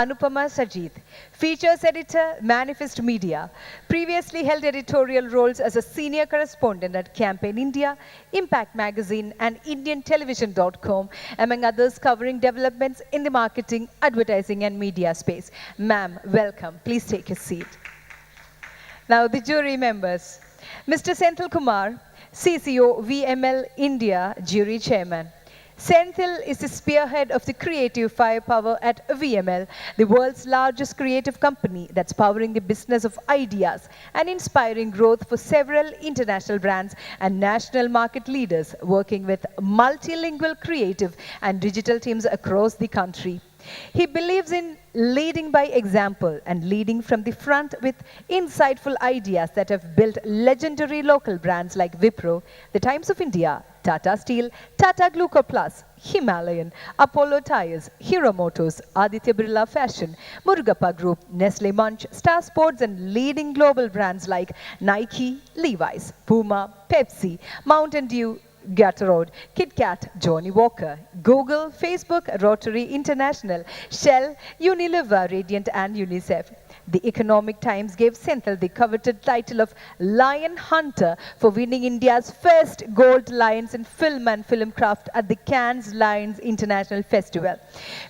Anupama Sajid, features editor, Manifest Media. Previously held editorial roles as a senior correspondent at Campaign India, Impact Magazine, and IndianTelevision.com, among others covering developments in the marketing, advertising, and media space. Ma'am, welcome. Please take a seat. Now, the jury members. Mr. Senthil Kumar, CCO, VML India, Jury Chairman. Senthil is the spearhead of the creative firepower at VML, the world's largest creative company that's powering the business of ideas and inspiring growth for several international brands and national market leaders working with multilingual creative and digital teams across the country. He believes in leading by example and leading from the front with insightful ideas that have built legendary local brands like Wipro, The Times of India, Tata Steel, Tata Gluco Plus, Himalayan, Apollo Tyres, Hero Motors, Aditya Birla Fashion, Murugappa Group, Nestle Munch, Star Sports, and leading global brands like Nike, Levi's, Puma, Pepsi, Mountain Dew, Gatorade, Kit Kat, Johnny Walker, Google, Facebook, Rotary International, Shell, Unilever, Radiant, and UNICEF. The Economic Times gave Senthil the coveted title of Lion Hunter for winning India's first Gold Lions in Film and Film Craft at the Cannes Lions International Festival.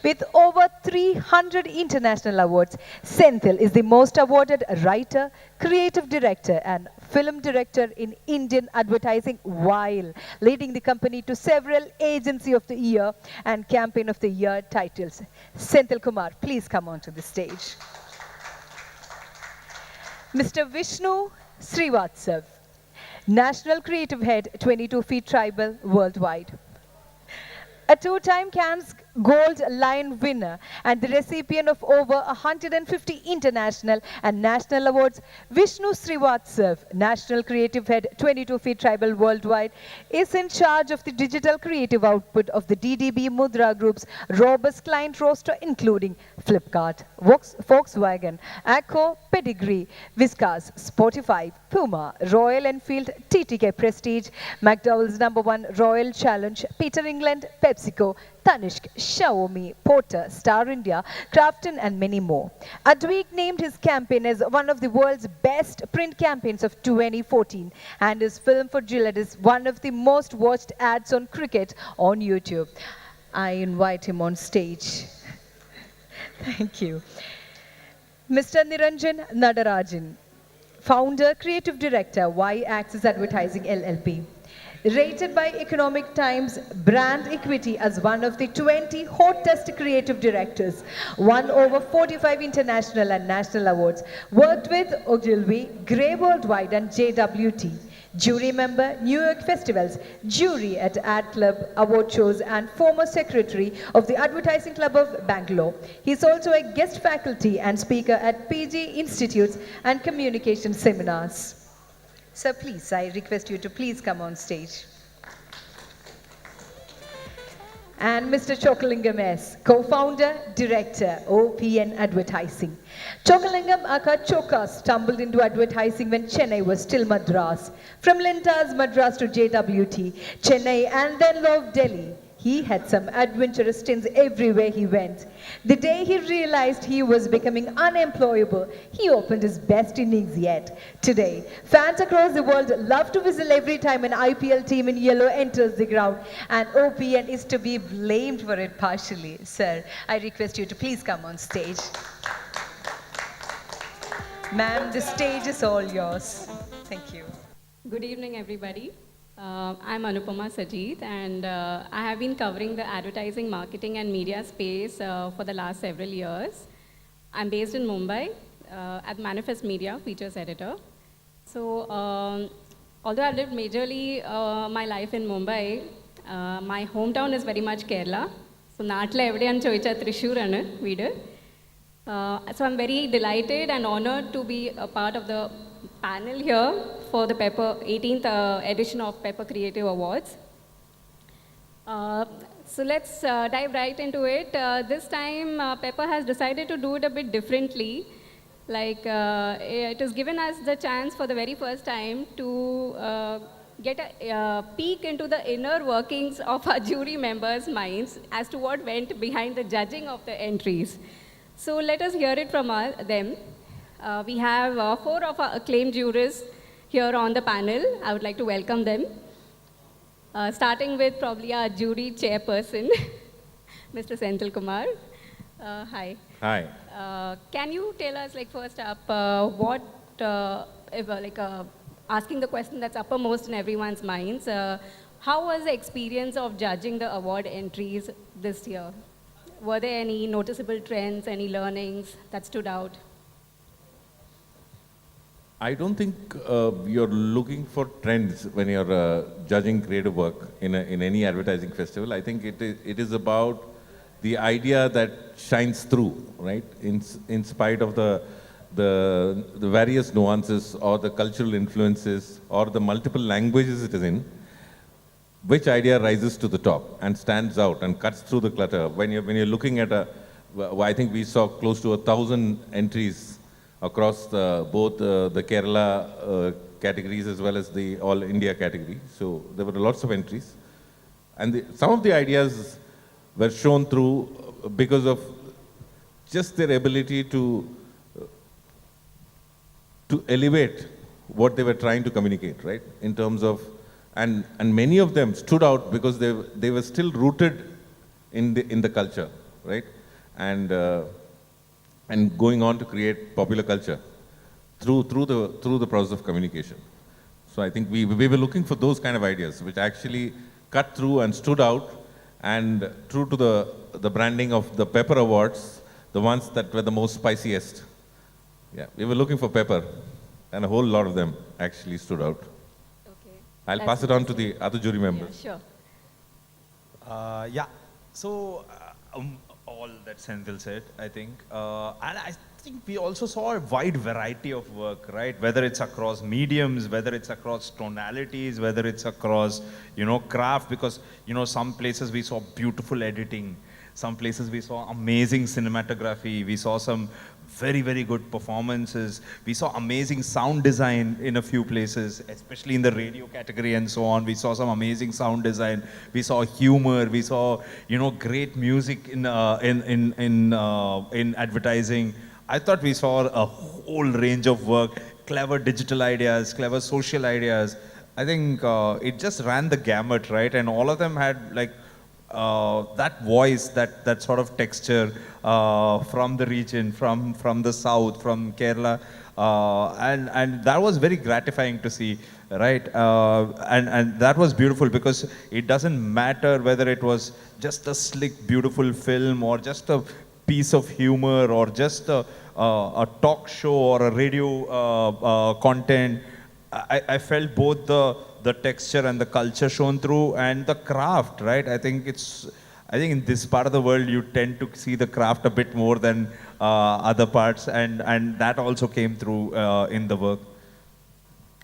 With over 300 international awards, Senthil is the most awarded writer, creative director, and film director in Indian advertising while leading the company to several Agency of the Year and Campaign of the Year titles. Senthil Kumar, please come onto the stage. Mr. Vishnu Srivatsav, National Creative Head, 22 Feet Tribal Worldwide. A two-time Cannes Gold Lion winner and the recipient of over 150 international and national awards, Vishnu Srivatsav, National Creative Head, 22 Feet Tribal Worldwide, is in charge of the digital creative output of the DDB Mudra Group's robust client roster, including Flipkart, Volkswagen, Acco, Pedigree, Whiskas, Spotify, Puma, Royal Enfield, TTK Prestige, McDowell's #1 Royal Challenge, Peter England, PepsiCo, Tanishq, Xiaomi, Porter, Star India, Crafton, and many more. Adweek named his campaign as one of the world's best print campaigns of 2014, and his film for Gillette is one of the most watched ads on cricket on YouTube. I invite him on stage. Thank you. Mr. Niranjan Nadarajan, founder, creative director, Y-Axis Advertising LLP. Rated by Economic Times Brand Equity as one of the 20 hottest creative directors, won over 45 international and national awards, worked with Ogilvy, Grey Worldwide, and JWT. Jury member, New York Festivals, jury at Ad Club award shows, and former secretary of the Advertising Club of Bangalore. He is also a guest faculty and speaker at PG Institutes and Communication Seminars. Sir, please, I request you to please come on stage. And Mr. Chokalingam S., co-founder, director, OPN Advertising. Chokalingam aka Choka stumbled into advertising when Chennai was still Madras. From Lintas Madras to JWT, Chennai, and then loved Delhi. He had some adventurous stints everywhere he went. The day he realized he was becoming unemployable, he opened his best innings yet. Today, fans across the world love to whistle every time an IPL team in yellow enters the ground, and OPN is to be blamed for it partially. Sir, I request you to please come on stage. Ma'am, the stage is all yours. Thank you. Good evening, everybody. I'm Anupama Sajid, and I have been covering the advertising, marketing, and media space for the last several years. I'm based in Mumbai at Manifest Media, features editor. So, although I've lived majorly my life in Mumbai, my hometown is very much Kerala. So, Naatla evideyan choicha Thrissur anu veedu. So, I'm very delighted and honored to be a part of the panel here for the 18th edition of Pepper Creative Awards. So let's dive right into it. This time, Pepper has decided to do it a bit differently. Like, it has given us the chance for the very first time to get a peek into the inner workings of our jury members' minds as to what went behind the judging of the entries. So let us hear it from them. We have four of our acclaimed jurors here on the panel. I would like to welcome them. Starting with probably our jury chairperson, Mr. Senthil Kumar. Hi. Hi. Can you tell us, like, first up, what, if, asking the question that's uppermost in everyone's minds, how was the experience of judging the award entries this year? Were there any noticeable trends, any learnings that stood out? I don't think you're looking for trends when you're judging creative work in any advertising festival. I think it is about the idea that shines through, right? In spite of the various nuances or the cultural influences or the multiple languages it is in, which idea rises to the top and stands out and cuts through the clutter. When you're looking at I think we saw close to 1,000 entries across both the Kerala categories as well as the All India category. So there were lots of entries. And some of the ideas were shown through because of just their ability to elevate what they were trying to communicate, right? In terms of, and many of them stood out because they were still rooted in the culture, right? And going on to create popular culture through the process of communication. So I think we were looking for those kind of ideas which actually cut through and stood out, and true to the branding of the Pepper Awards, the ones that were the most spiciest. Yeah, we were looking for pepper, and a whole lot of them actually stood out. Okay. I'll pass it on to the other jury members. Yeah, sure. Yeah, so all that Senthil said, I think. And I think we also saw a wide variety of work, right? Whether it's across mediums, whether it's across tonalities, whether it's across, craft, because, some places we saw beautiful editing. Some places we saw amazing cinematography. We saw some very, very good performances. We saw amazing sound design in a few places, especially in the radio category and so on. We saw some amazing sound design. We saw humor. We saw, great music in advertising. I thought we saw a whole range of work, clever digital ideas, clever social ideas. I think it just ran the gamut, right? And all of them had that voice, that sort of texture from the region, from the south, from Kerala, and that was very gratifying to see, right? And that was beautiful because it doesn't matter whether it was just a slick, beautiful film or just a piece of humor or just a talk show or a radio content. I felt both the texture and the culture shown through, and the craft, right? I think in this part of the world you tend to see the craft a bit more than other parts, and that also came through in the work.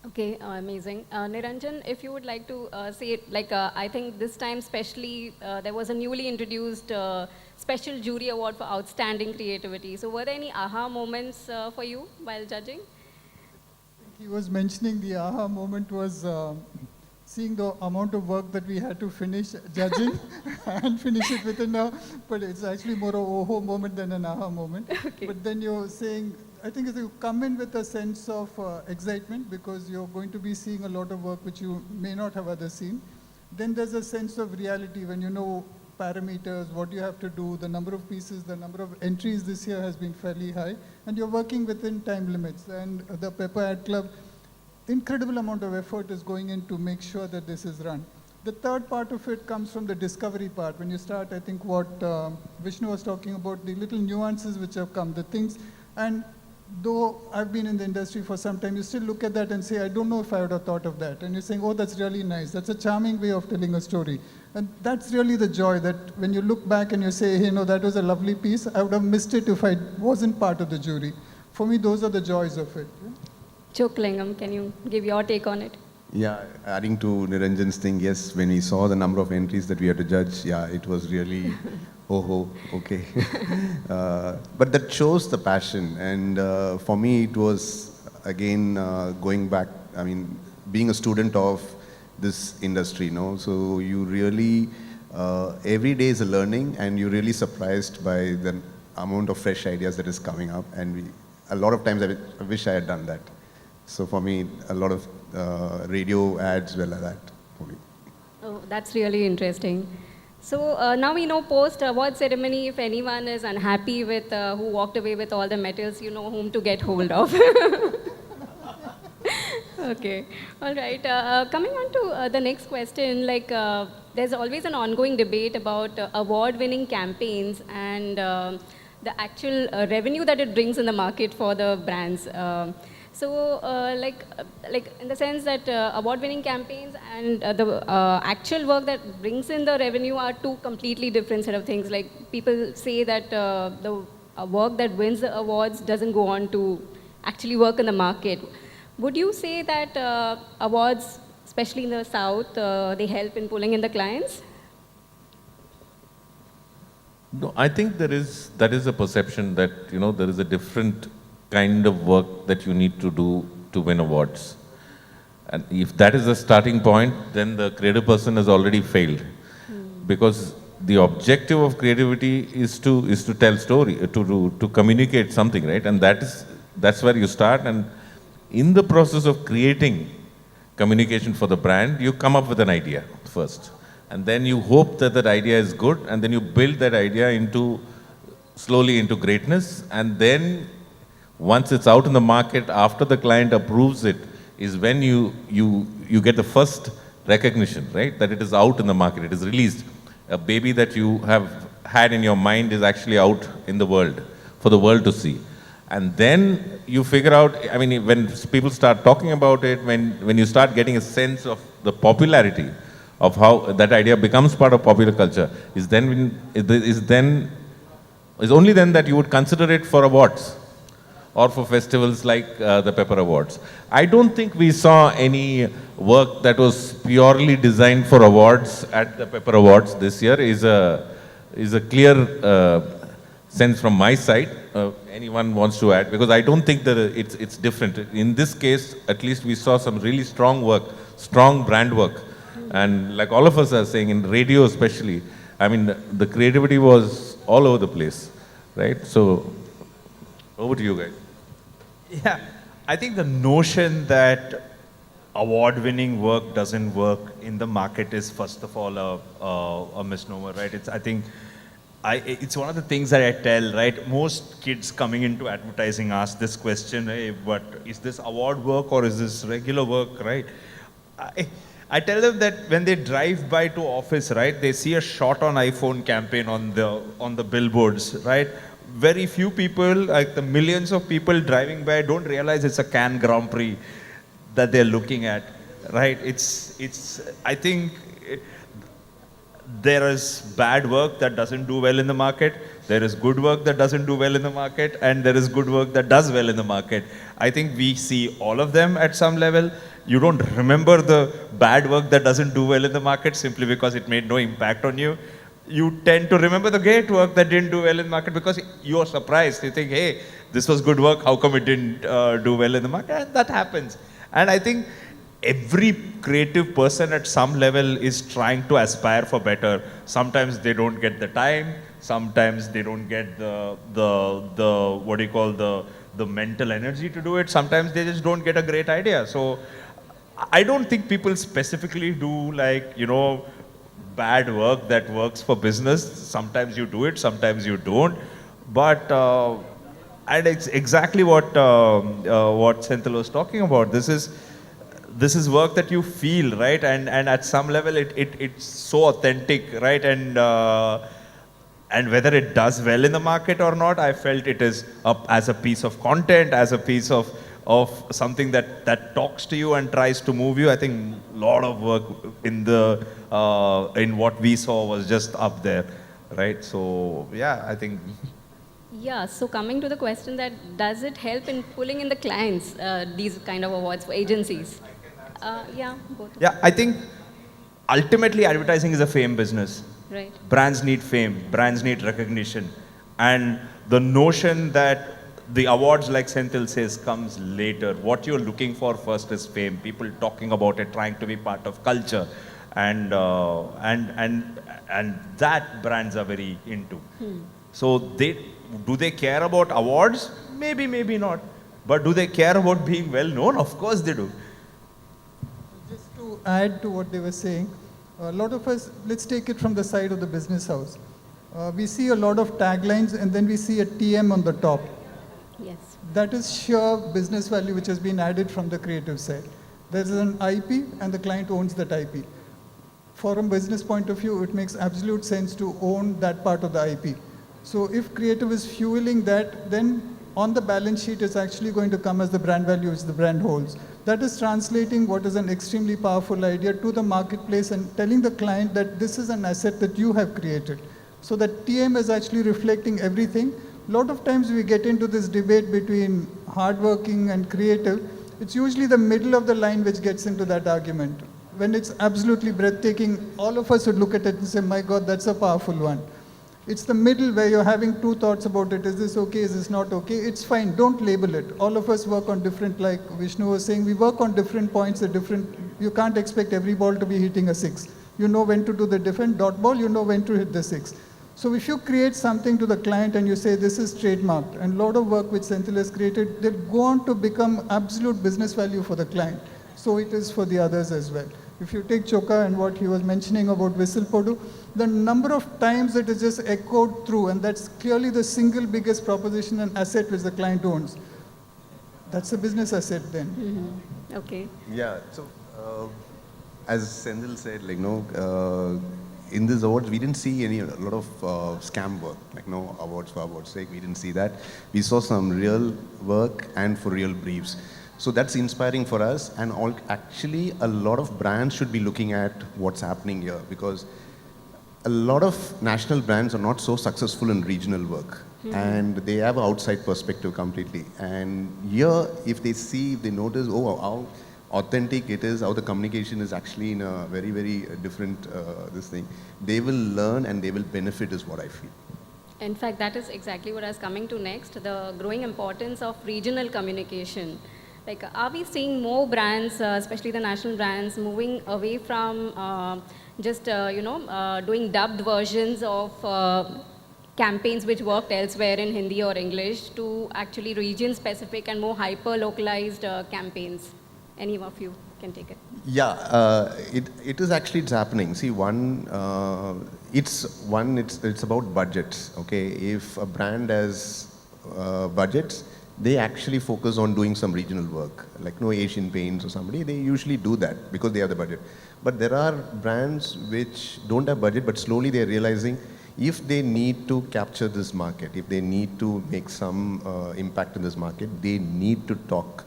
Okay, amazing. Niranjan, if you would like to say it, I think this time especially there was a newly introduced special jury award for outstanding creativity. So were there any aha moments for you while judging? He was mentioning the aha moment was seeing the amount of work that we had to finish judging and finish it within but it's actually more a oh moment than an aha moment. Okay. But then you're saying, I think if you come in with a sense of excitement because you're going to be seeing a lot of work which you may not have others seen, then there's a sense of reality when you know parameters, what you have to do, the number of pieces, the number of entries this year has been fairly high, and you're working within time limits. And the Pepper Ad Club, incredible amount of effort is going in to make sure that this is run. The third part of it comes from the discovery part. When you start, I think what Vishnu was talking about, the little nuances which have come, the things, and though I've been in the industry for some time, you still look at that and say, I don't know if I would have thought of that. And you're saying, oh, that's really nice. That's a charming way of telling a story. And that's really the joy, that when you look back and you say, hey, no, that was a lovely piece. I would have missed it if I wasn't part of the jury. For me, those are the joys of it. Choklingam, can you give your take on it? Yeah, adding to Niranjan's thing, yes, when we saw the number of entries that we had to judge, yeah, it was really, okay. But that shows the passion. And for me, it was, again, going back, I mean, being a student of this industry, so you really, every day is a learning, and you're really surprised by amount of fresh ideas that is coming up, and a lot of times I wish I had done that. So for me, a lot of radio ads were like that for me. Oh, that's really interesting. So now we know post award ceremony, if anyone is unhappy with who walked away with all the medals, you know whom to get hold of. Okay, all right. Coming on to the next question, like there's always an ongoing debate about award-winning campaigns and the actual revenue that it brings in the market for the brands. Like in the sense that award-winning campaigns and the actual work that brings in the revenue are two completely different set of things. Like people say that the work that wins the awards doesn't go on to actually work in the market. Would you say that awards, especially in the South, they help in pulling in the clients? No, I think that is a perception that, you know, there is a different kind of work that you need to do to win awards. And if that is the starting point, then the creative person has already failed. Because the objective of creativity is to tell story, to communicate something, right? And that's where you start. And in the process of creating communication for the brand, you come up with an idea first. And then you hope that that idea is good, and then you build that idea slowly into greatness. And then once it's out in the market, after the client approves it, is when you get the first recognition, right? That it is out in the market, it is released. A baby that you have had in your mind is actually out in the world, for the world to see. And then you figure out, I mean, when people start talking about it, when you start getting a sense of the popularity of how that idea becomes part of popular culture, is only then that you would consider it for awards or for festivals like the Pepper Awards. I don't think we saw any work that was purely designed for awards at the Pepper Awards this year. Is a clear sense from my side. Anyone wants to add? Because I don't think that it's different. In this case, at least we saw some really strong work, strong brand work. And like all of us are saying, in radio especially, I mean, the creativity was all over the place, right? So, over to you guys. Yeah, I think the notion that award-winning work doesn't work in the market is first of all a misnomer, right? It's one of the things that I tell, right? Most kids coming into advertising ask this question, hey, but is this award work or is this regular work, right? I tell them that when they drive by to office, right, they see a shot on iPhone campaign on the billboards, right? Very few people, like the millions of people driving by, don't realize it's a Cannes Grand Prix that they're looking at, right? I think there is bad work that doesn't do well in the market, there is good work that doesn't do well in the market, and there is good work that does well in the market. I think we see all of them at some level. You don't remember the bad work that doesn't do well in the market simply because it made no impact on you. You tend to remember the great work that didn't do well in the market because you are surprised. You think, hey, this was good work, how come it didn't do well in the market? And that happens. And I think every creative person at some level is trying to aspire for better. Sometimes they don't get the time, sometimes they don't get the what do you call, the mental energy to do it, sometimes they just don't get a great idea. So I don't think people specifically do, like, you know, bad work that works for business. Sometimes you do it, sometimes you don't. But and it's exactly what Senthil was talking about. This is work that you feel, right? And at some level it's so authentic, right? And whether it does well in the market or not, I felt it is as a piece of content, as a piece of something that talks to you and tries to move you. I think a lot of work in what we saw was just up there, right? So yeah, I think. Yeah, so coming to the question that does it help in pulling in the clients, these kind of awards for agencies? Yeah, both. Yeah, I think ultimately advertising is a fame business. Right. Brands need fame, brands need recognition. And the notion that the awards, like Senthil says, comes later. What you're looking for first is fame. People talking about it, trying to be part of culture, and that brands are very into. So do they care about awards? Maybe, maybe not. But do they care about being well known? Of course they do. Just to add to what they were saying, a lot of us, let's take it from the side of the business house. We see a lot of taglines and then we see a TM on the top. Yes. That is sheer business value which has been added from the creative side. There's an IP and the client owns that IP. From a business point of view, it makes absolute sense to own that part of the IP. So if creative is fueling that, then on the balance sheet it's actually going to come as the brand value which the brand holds. That is translating what is an extremely powerful idea to the marketplace and telling the client that this is an asset that you have created. So that TM is actually reflecting everything. A lot of times we get into this debate between hardworking and creative. It's usually the middle of the line which gets into that argument. When it's absolutely breathtaking, all of us would look at it and say, my God, that's a powerful one. It's the middle where you're having two thoughts about it. Is this okay? Is this not okay? It's fine. Don't label it. All of us work on different, like Vishnu was saying, we work on different points at different, you can't expect every ball to be hitting a 6. You know when to do the different dot ball, you know when to hit the 6. So if you create something to the client and you say this is trademarked, and a lot of work which Senthil has created, they'll go on to become absolute business value for the client. So it is for the others as well. If you take Choka and what he was mentioning about Whistle Podu, the number of times it is just echoed through, and that's clearly the single biggest proposition and asset which the client owns. That's a business asset then. Mm-hmm. Okay. Yeah, so as Senthil said, in these awards, we didn't see a lot of scam work, no awards for awards' sake. We didn't see that. We saw some real work and for real briefs. So that's inspiring for us, and actually a lot of brands should be looking at what's happening here, because a lot of national brands are not so successful in regional work, and they have an outside perspective completely. And here, if they notice, oh, how authentic it is, how the communication is actually in a very, very different this thing, they will learn and they will benefit is what I feel. In fact, that is exactly what I was coming to next, the growing importance of regional communication. Like, are we seeing more brands, especially the national brands, moving away from doing dubbed versions of campaigns which worked elsewhere in Hindi or English to actually region-specific and more hyper-localized campaigns? Any of you can take it. Yeah, it's happening. See, it's about budgets. Okay, if a brand has budgets, they actually focus on doing some regional work, like Asian Paints or somebody. They usually do that because they have the budget. But there are brands which don't have budget, but slowly they're realizing if they need to capture this market, if they need to make some impact in this market, they need to talk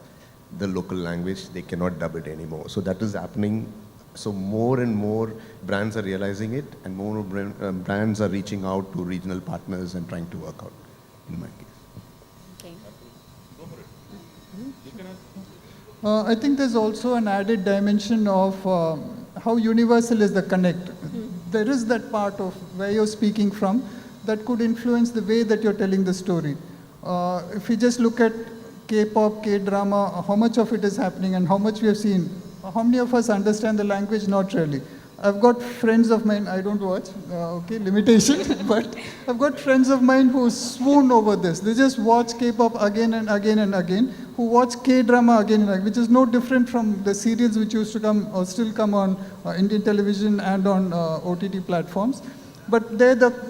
the local language. They cannot dub it anymore. So that is happening. So more and more brands are realizing it, and more brands are reaching out to regional partners and trying to work out, in my case. Okay. I think there's also an added dimension of how universal is the connect. There is that part of where you're speaking from that could influence the way that you're telling the story. If we just look at K-pop, K-drama, how much of it is happening and how much we have seen. How many of us understand the language? Not really. I've got friends of mine, I don't watch, limitation, but I've got friends of mine who swoon over this. They just watch K-pop again and again and again, who watch K-drama again and again, which is no different from the serials which used to come or still come on Indian television and on OTT platforms. But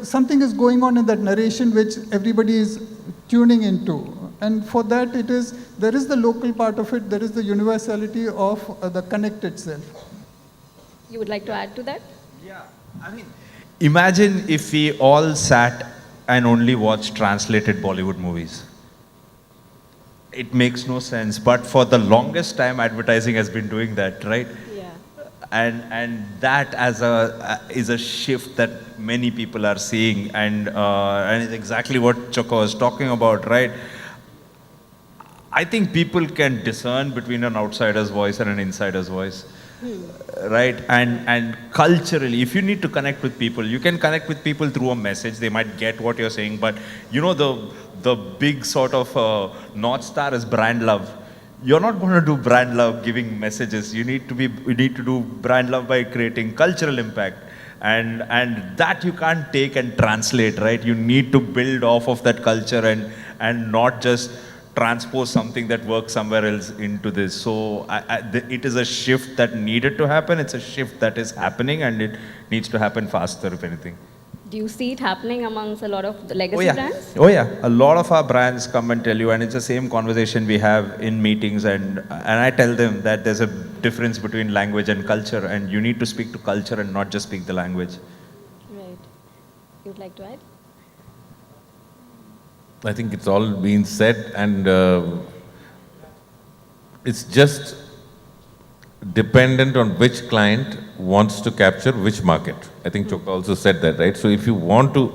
something is going on in that narration which everybody is tuning into. And for that, there is the local part of it, there is the universality of the connect itself. You would like to add to that? Yeah, I mean, imagine if we all sat and only watched translated Bollywood movies. It makes no sense, but for the longest time, advertising has been doing that, right? Yeah. And that is a shift that many people are seeing, and it's exactly what Choka was talking about, right? I think people can discern between an outsider's voice and an insider's voice. Right? And culturally, if you need to connect with people, you can connect with people through a message. They might get what you're saying, but the big sort of North Star is brand love. You're not going to do brand love giving messages. You need to do brand love by creating cultural impact. and that you can't take and translate, right? You need to build off of that culture and not just transpose something that works somewhere else into this. So it is a shift that needed to happen. It's a shift that is happening, and it needs to happen faster, if anything. Do you see it happening amongst a lot of the Oh legacy yeah. brands? Oh yeah. A lot of our brands come and tell you, and it's the same conversation we have in meetings, and I tell them that there's a difference between language and culture, and you need to speak to culture and not just speak the language. Right. You'd like to add? I think it's all been said, and it's just dependent on which client wants to capture which market. I think Chokka also said that, right? So if you want to,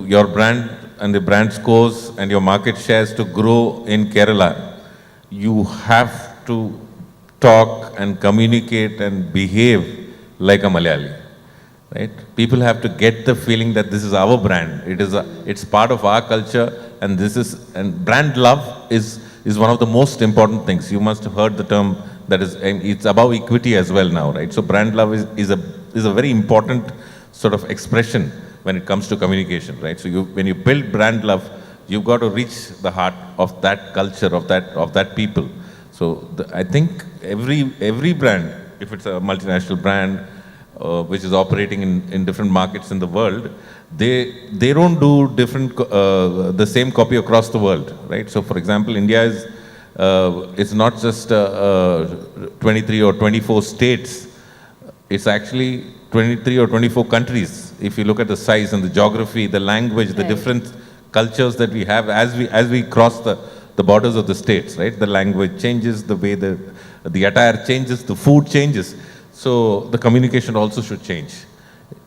your brand and the brand scores and your market shares to grow in Kerala, you have to talk and communicate and behave like a Malayali, right? People have to get the feeling that this is our brand. It's part of our culture, and brand love is one of the most important things. You must have heard the term that is, and it's about equity as well now, right? So brand love is a very important sort of expression when it comes to communication, right? So when you build brand love, you've got to reach the heart of that culture, of that people. So I think every brand, if it's a multinational brand, which is operating in different markets in the world, they don't do the same copy across the world, right? So for example, India is, it's not just 23 or 24 states, it's actually 23 or 24 countries. If you look at the size and the geography, the language, the Right. different cultures that we have as we cross the borders of the states, right? The language changes, the way the attire changes, the food changes. So the communication also should change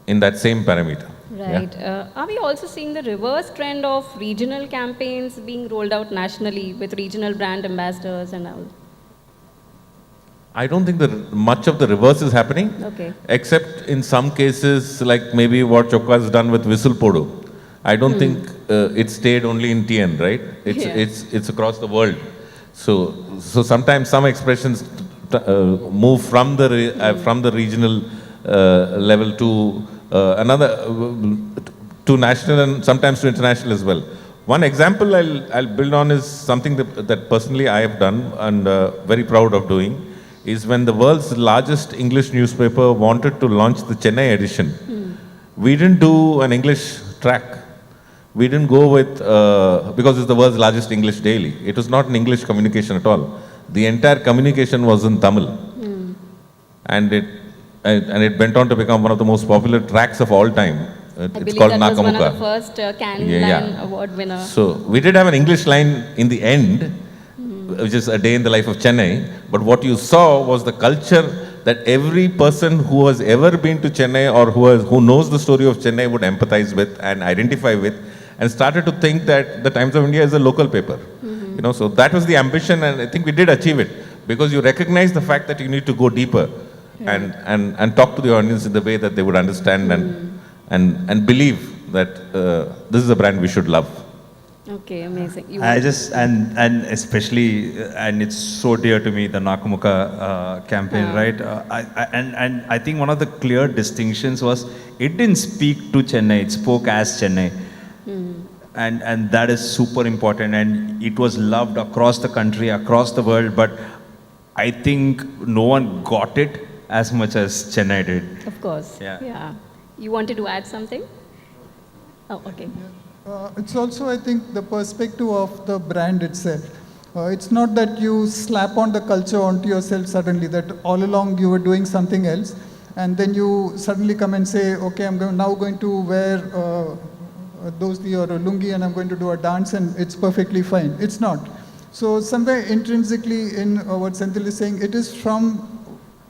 in that same parameter. Right. Are we also seeing the reverse trend of regional campaigns being rolled out nationally with regional brand ambassadors and all? I don't think that much of the reverse is happening, Okay. except in some cases, like maybe what Chokka has done with Whistle Podo. I don't think it stayed only in TN, right? It's across the world. So sometimes some expressions move from the regional level to to national and sometimes to international as well. One example I'll build on is something that personally I have done and very proud of doing, is when the world's largest English newspaper wanted to launch the Chennai edition. We didn't do an English track. We didn't go with, because it's the world's largest English daily. It was not an English communication at all. The entire communication was in Tamil. And it went on to become one of the most popular tracks of all time. I It's believe called that was one of Nakamuka. the first Cannes Yeah, yeah. Lion Award winner. So we did have an English line in the end, which is a day in the life of Chennai. But what you saw was the culture that every person who has ever been to Chennai or who knows the story of Chennai would empathize with and identify with, and started to think that the Times of India is a local paper. You know, so that was the ambition, and I think we did achieve it because you recognize the fact that you need to go deeper and talk to the audience in the way that they would understand and believe that this is a brand we should love. Okay, amazing. I just and especially and it's so dear to me, the Nakamuka campaign, right? And I think one of the clear distinctions was it didn't speak to Chennai; it spoke as Chennai, and that is super important. And it was loved across the country, across the world. But I think no one got it as much as Chennai did. Of course. Yeah. You wanted to add something? Oh, okay. It's also, I think, the perspective of the brand itself. It's not that you slap on the culture onto yourself suddenly, that all along you were doing something else, and then you suddenly come and say, okay, now going to wear a dhoti or a lungi and I'm going to do a dance and it's perfectly fine. It's not. So somewhere intrinsically in what Senthil is saying, it is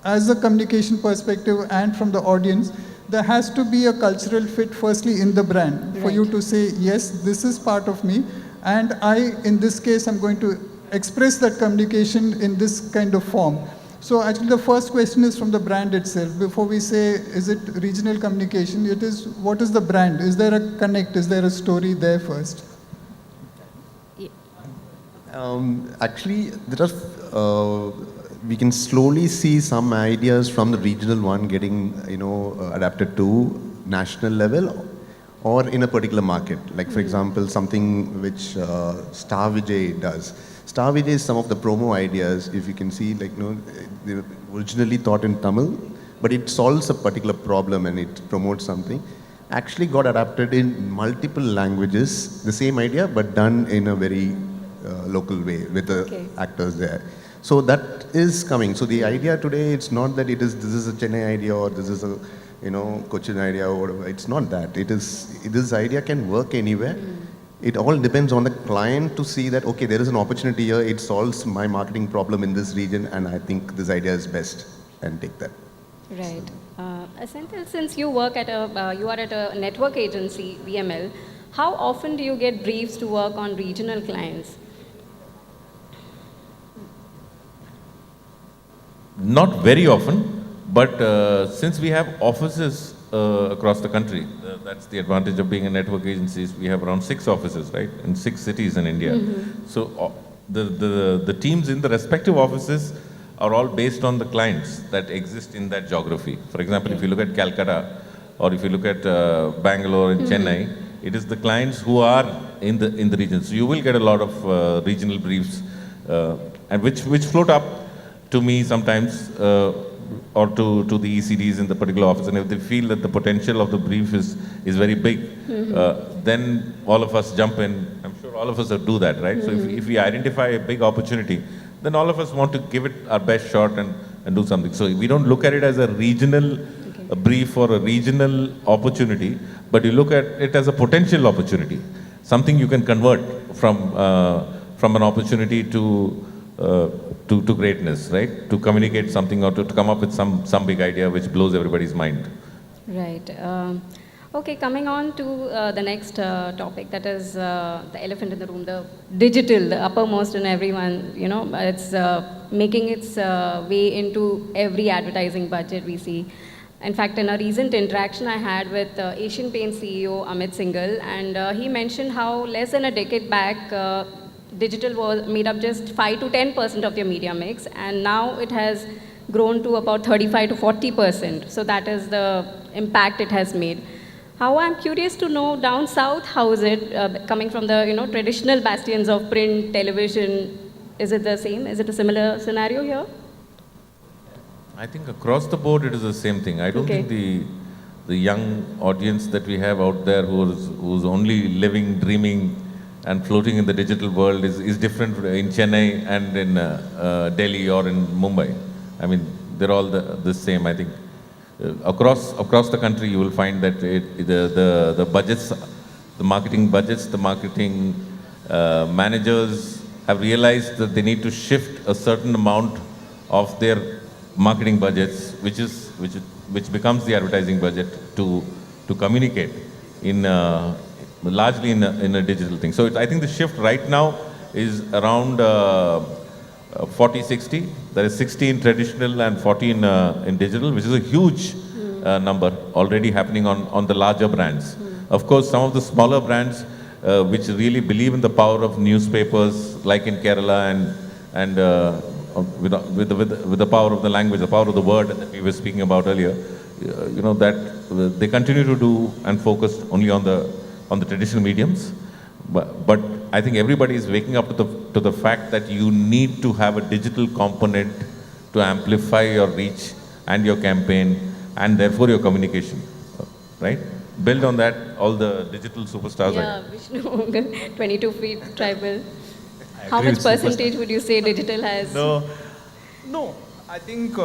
as a communication perspective and from the audience, there has to be a cultural fit firstly in the brand for you to say, yes, this is part of me, and I, in this case, I'm going to express that communication in this kind of form. So actually the first question is from the brand itself. Before we say, is it regional communication, it is, what is the brand? Is there a connect? Is there a story there first? Actually, we can slowly see some ideas from the regional one getting, adapted to national level or in a particular market. Like, for example, something which Star Vijay does. Star Vijay is some of the promo ideas, if you can see, like, they were originally thought in Tamil, but it solves a particular problem and it promotes something. Actually got adapted in multiple languages, the same idea, but done in a very local way with the actors there. So that is coming. So the idea today, it's not that this is a Chennai idea or this is a Cochin idea or whatever. It's not that. This idea can work anywhere. It all depends on the client to see that, okay, there is an opportunity here, it solves my marketing problem in this region, and I think this idea is best, and take that. Right. Senthil, since you work at you are at a network agency, VML, how often do you get briefs to work on regional clients? Not very often, but since we have offices across the country, that's the advantage of being a network agency. We have around 6 offices, right, in 6 cities in India. So the teams in the respective offices are all based on the clients that exist in that geography. For example, if you look at Calcutta or if you look at Bangalore and Chennai, it is the clients who are in the region. So you will get a lot of regional briefs, and which float up to me sometimes, or to the ECDs in the particular office, and if they feel that the potential of the brief is very big, then all of us jump in. I'm sure all of us do that, right? So if we identify a big opportunity, then all of us want to give it our best shot and do something. So we don't look at it as a regional brief or a regional opportunity, but you look at it as a potential opportunity, something you can convert from an opportunity to greatness, right? To communicate something or to come up with some big idea which blows everybody's mind. Right. Okay, coming on to the next topic, that is the elephant in the room, the digital, the uppermost in everyone. It's making its way into every advertising budget we see. In fact, in a recent interaction I had with Asian Paint CEO Amit Singhal, and he mentioned how less than a decade back, digital was made up just 5 to 10% of their media mix, and now it has grown to about 35 to 40%. So that is the impact it has made. How I'm curious to know down south, how is it coming from the traditional bastions of print, television? Is it the same? Is it a similar scenario here? I think across the board it is the same thing. I don't think the young audience that we have out there who's only living, dreaming, and floating in the digital world is different in Chennai and in Delhi or in Mumbai. I mean, they're all the same. I think across the country you will find that the budgets, the marketing budgets, the marketing managers have realized that they need to shift a certain amount of their marketing budgets, which becomes the advertising budget, to communicate in largely in a digital thing. So I think the shift right now is around 40-60. There is 60 in traditional and 40 in digital, which is a huge number already happening on the larger brands. Of course, some of the smaller brands which really believe in the power of newspapers, like in Kerala, and with the power of the language, the power of the word that we were speaking about earlier, that they continue to do and focus only on the traditional mediums. But I think everybody is waking up to the fact that you need to have a digital component to amplify your reach and your campaign and therefore your communication, right? Build on that, all the digital superstars. Yeah, Vishnu, 22 feet tribal. How agree much with percentage would you say digital has? No, I think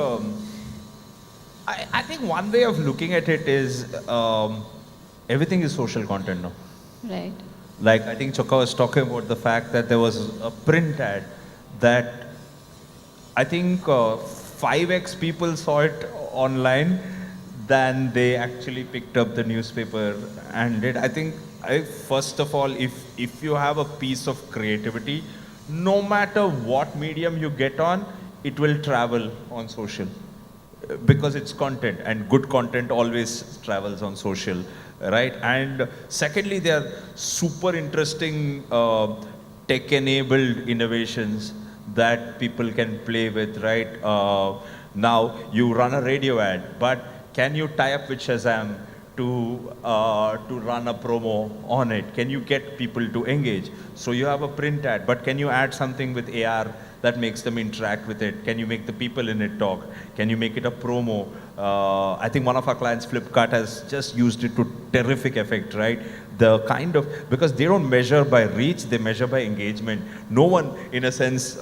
I think one way of looking at it is everything is social content now. Right. Like, I think Chokka was talking about the fact that there was a print ad that I think 5x people saw it online than they actually picked up the newspaper and did. I think, first of all, if you have a piece of creativity, no matter what medium you get on, it will travel on social. Because it's content, and good content always travels on social, right? And secondly, there are super interesting tech-enabled innovations that people can play with, right? Now you run a radio ad, but can you tie up with Shazam to run a promo on it? Can you get people to engage? So you have a print ad, but can you add something with AR that makes them interact with it? Can you make the people in it talk? Can you make it a promo? I think one of our clients, Flipkart, has just used it to terrific effect, right? The kind of, because they don't measure by reach, they measure by engagement. No one, in a sense,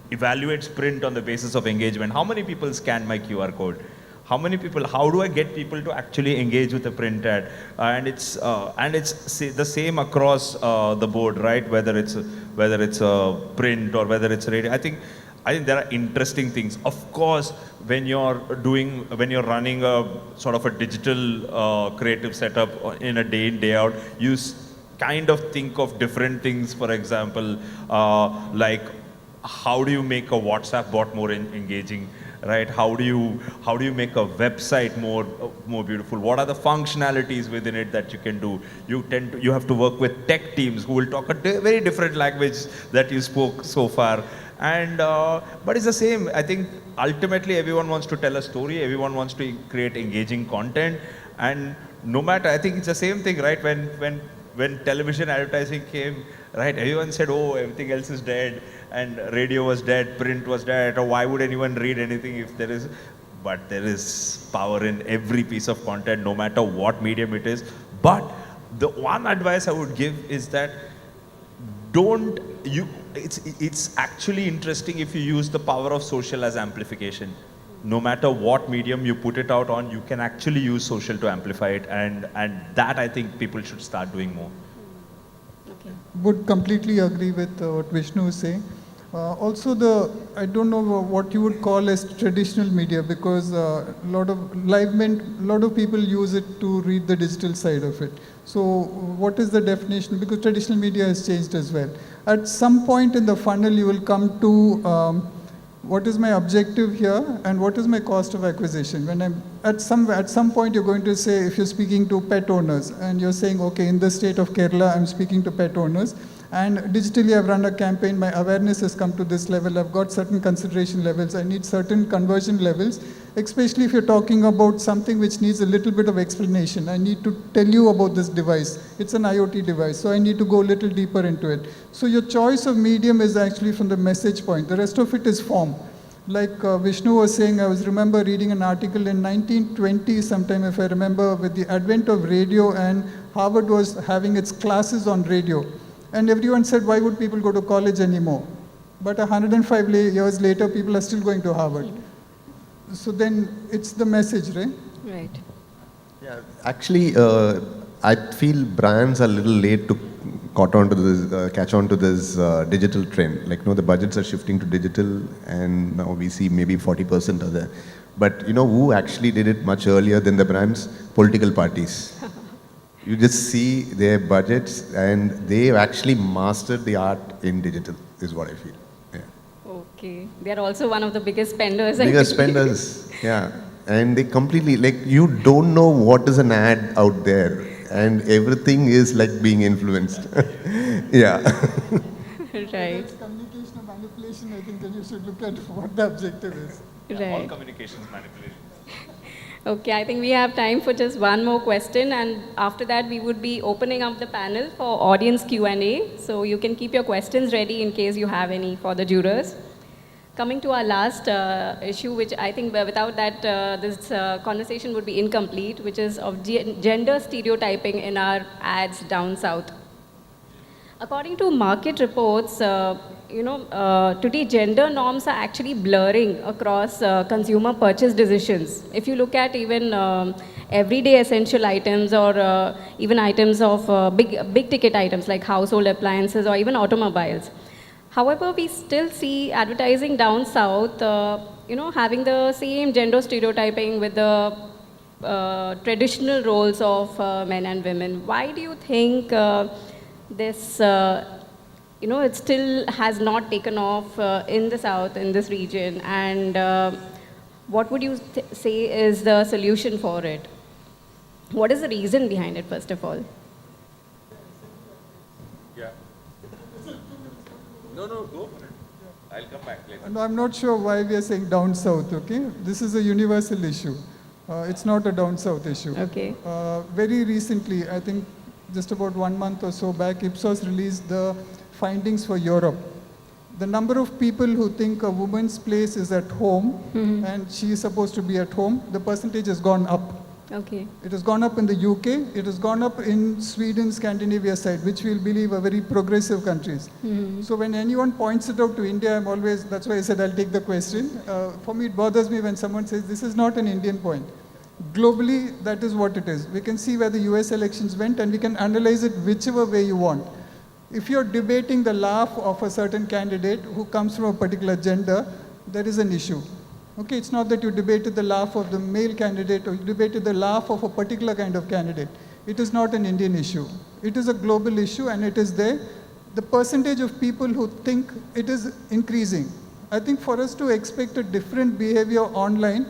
evaluates print on the basis of engagement. How many people scan my QR code? How many people, how do I get people to actually engage with a print ad? And it's the same across the board, right? Whether it's a print or whether it's radio. I think there are interesting things. Of course, when you're running a sort of a digital creative setup in a day in, day out, you kind of think of different things. For example, like how do you make a WhatsApp bot more engaging? Right? How do you make a website more beautiful? What are the functionalities within it that you can do? You have to work with tech teams who will talk a very different language that you spoke so far. And but it's the same. I think ultimately everyone wants to tell a story. Everyone wants to create engaging content. And no matter, I think it's the same thing, right? When television advertising came, right, everyone said, oh, everything else is dead, and radio was dead, print was dead, or why would anyone read anything if there is, but there is power in every piece of content, no matter what medium it is. But the one advice I would give is that it's actually interesting if you use the power of social as amplification. No matter what medium you put it out on, you can actually use social to amplify it, and that I think people should start doing more. Okay. Would completely agree with what Vishnu is saying. Also, I don't know what you would call as traditional media, because a lot of people use it to read the digital side of it. So what is the definition? Because traditional media has changed as well. At some point in the funnel, you will come to what is my objective here and what is my cost of acquisition. When I'm at some point, you're going to say, if you're speaking to pet owners and you're saying, okay, in the state of Kerala, I'm speaking to pet owners, and digitally I've run a campaign, my awareness has come to this level, I've got certain consideration levels, I need certain conversion levels, especially if you're talking about something which needs a little bit of explanation. I need to tell you about this device. It's an IoT device, so I need to go a little deeper into it. So your choice of medium is actually from the message point. The rest of it is form. Like Vishnu was saying, I remember reading an article in 1920 sometime, if I remember, with the advent of radio, and Harvard was having its classes on radio. And everyone said, why would people go to college anymore? But 105 years later, people are still going to Harvard. So then it's the message, right? Right. Yeah, actually, I feel brands are a little late to catch on to this digital trend. Like, the budgets are shifting to digital, and now we see maybe 40% of that. But who actually did it much earlier than the brands? Political parties. You just see their budgets, and they've actually mastered the art in digital, is what I feel. Yeah. Okay. They are also one of the biggest spenders. Biggest spenders, yeah. And they completely, you don't know what is an ad out there, and everything is like being influenced. Yeah. Right. It's communication or manipulation, I think then you should look at what the objective is. Right. All communications manipulation. Okay, I think we have time for just one more question, and after that we would be opening up the panel for audience Q&A. So you can keep your questions ready in case you have any for the jurors. Coming to our last issue, which I think without that this conversation would be incomplete, which is of gender stereotyping in our ads down south. According to market reports, today gender norms are actually blurring across consumer purchase decisions. If you look at even everyday essential items, or even items of big ticket items like household appliances or even automobiles. However, we still see advertising down south, having the same gender stereotyping with the traditional roles of men and women. Why do you think this it still has not taken off in the south, in this region, and what would you say is the solution for it? What is the reason behind it, first of all? Yeah. No, go for it. I'll come back later. No, I'm not sure why we are saying down south, okay? This is a universal issue. It's not a down south issue. Okay. Very recently, I think just about 1 month or so back, Ipsos released the findings for Europe. The number of people who think a woman's place is at home and she is supposed to be at home, the percentage has gone up. Okay. It has gone up in the UK, it has gone up in Sweden, Scandinavia side, which we'll believe are very progressive countries. So when anyone points it out to India, I'm always, that's why I said I'll take the question. For me, it bothers me when someone says this is not an Indian point. Globally, that is what it is. We can see where the US elections went and we can analyze it whichever way you want. If you're debating the laugh of a certain candidate who comes from a particular gender, there is an issue. Okay, it's not that you debated the laugh of the male candidate or you debated the laugh of a particular kind of candidate. It is not an Indian issue. It is a global issue and it is there. The percentage of people who think it is increasing. I think for us to expect a different behavior online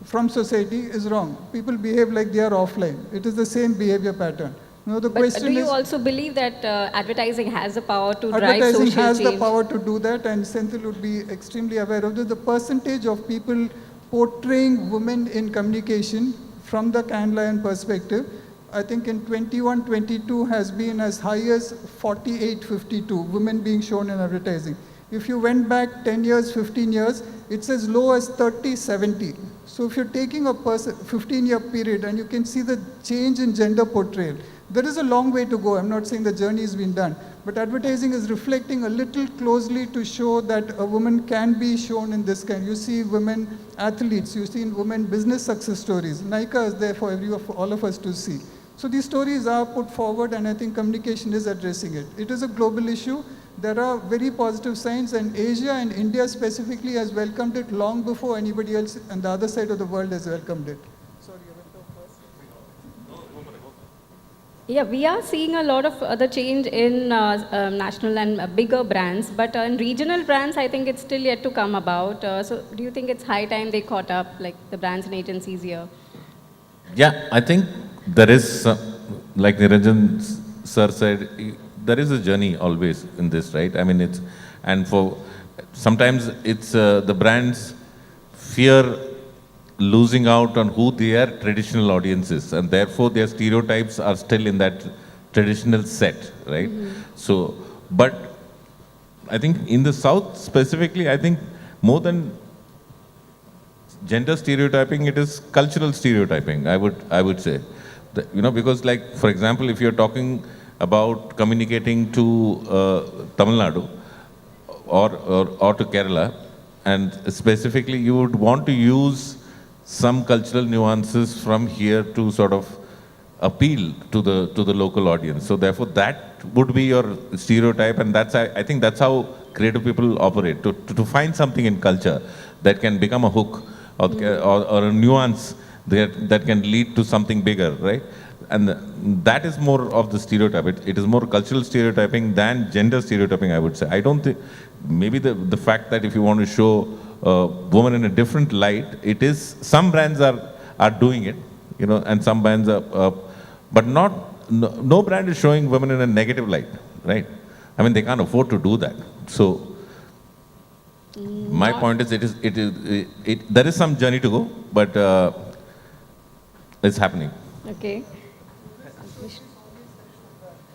from society is wrong. People behave like they are offline. It is the same behavior pattern. Now the But question do you is, also believe that advertising has the power to drive advertising social has change? the power to do that, and Senthil would be extremely aware of this. The percentage of people portraying women in communication from the Cannes Lion perspective, I think in 21-22 has been as high as 48-52, women being shown in advertising. If you went back 10 years, 15 years, it's as low as 30-70. So if you're taking a 15-year period and you can see the change in gender portrayal, there is a long way to go. I'm not saying the journey has been done, but advertising is reflecting a little closely to show that a woman can be shown in this kind. You see women athletes, you see women business success stories. Nykaa is there for all of us to see. So these stories are put forward and I think communication is addressing it. It is a global issue. There are very positive signs and Asia and India specifically has welcomed it long before anybody else on the other side of the world has welcomed it. Yeah, we are seeing a lot of the change in national and bigger brands, but in regional brands, I think it's still yet to come about. So do you think it's high time they caught up, like the brands and agencies here? Yeah, I think there is, like Niranjan sir said, there is a journey always in this, right? I mean, it's, and for, sometimes it's the brands fear losing out on who their traditional audience is, and therefore their stereotypes are still in that traditional set, right? So, but I think in the South specifically, I think more than gender stereotyping, it is cultural stereotyping, I would say. You know, because like, for example, if you're talking about communicating to Tamil Nadu or to Kerala, and specifically you would want to use some cultural nuances from here to sort of appeal to the local audience. So therefore that would be your stereotype, and that's, I think that's how creative people operate, to find something in culture that can become a hook or a nuance that can lead to something bigger, right? And that is more of the stereotype. It is more cultural stereotyping than gender stereotyping, I would say. I don't think, maybe the fact that if you want to show women in a different light, it is, some brands are doing it, you know, and some brands are, but no brand is showing women in a negative light, right? I mean, they can't afford to do that. So my point is, there is some journey to go, but it's happening. Okay.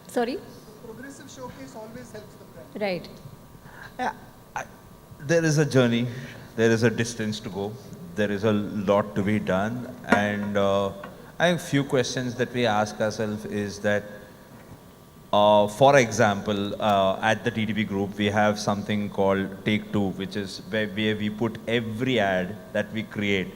Sorry? Progressive showcase always helps the brand. Right. Yeah, there is a journey, there is a distance to go, there is a lot to be done, and I have a few questions that we ask ourselves is that, for example, at the TTP group, we have something called Take Two, which is where we put every ad that we create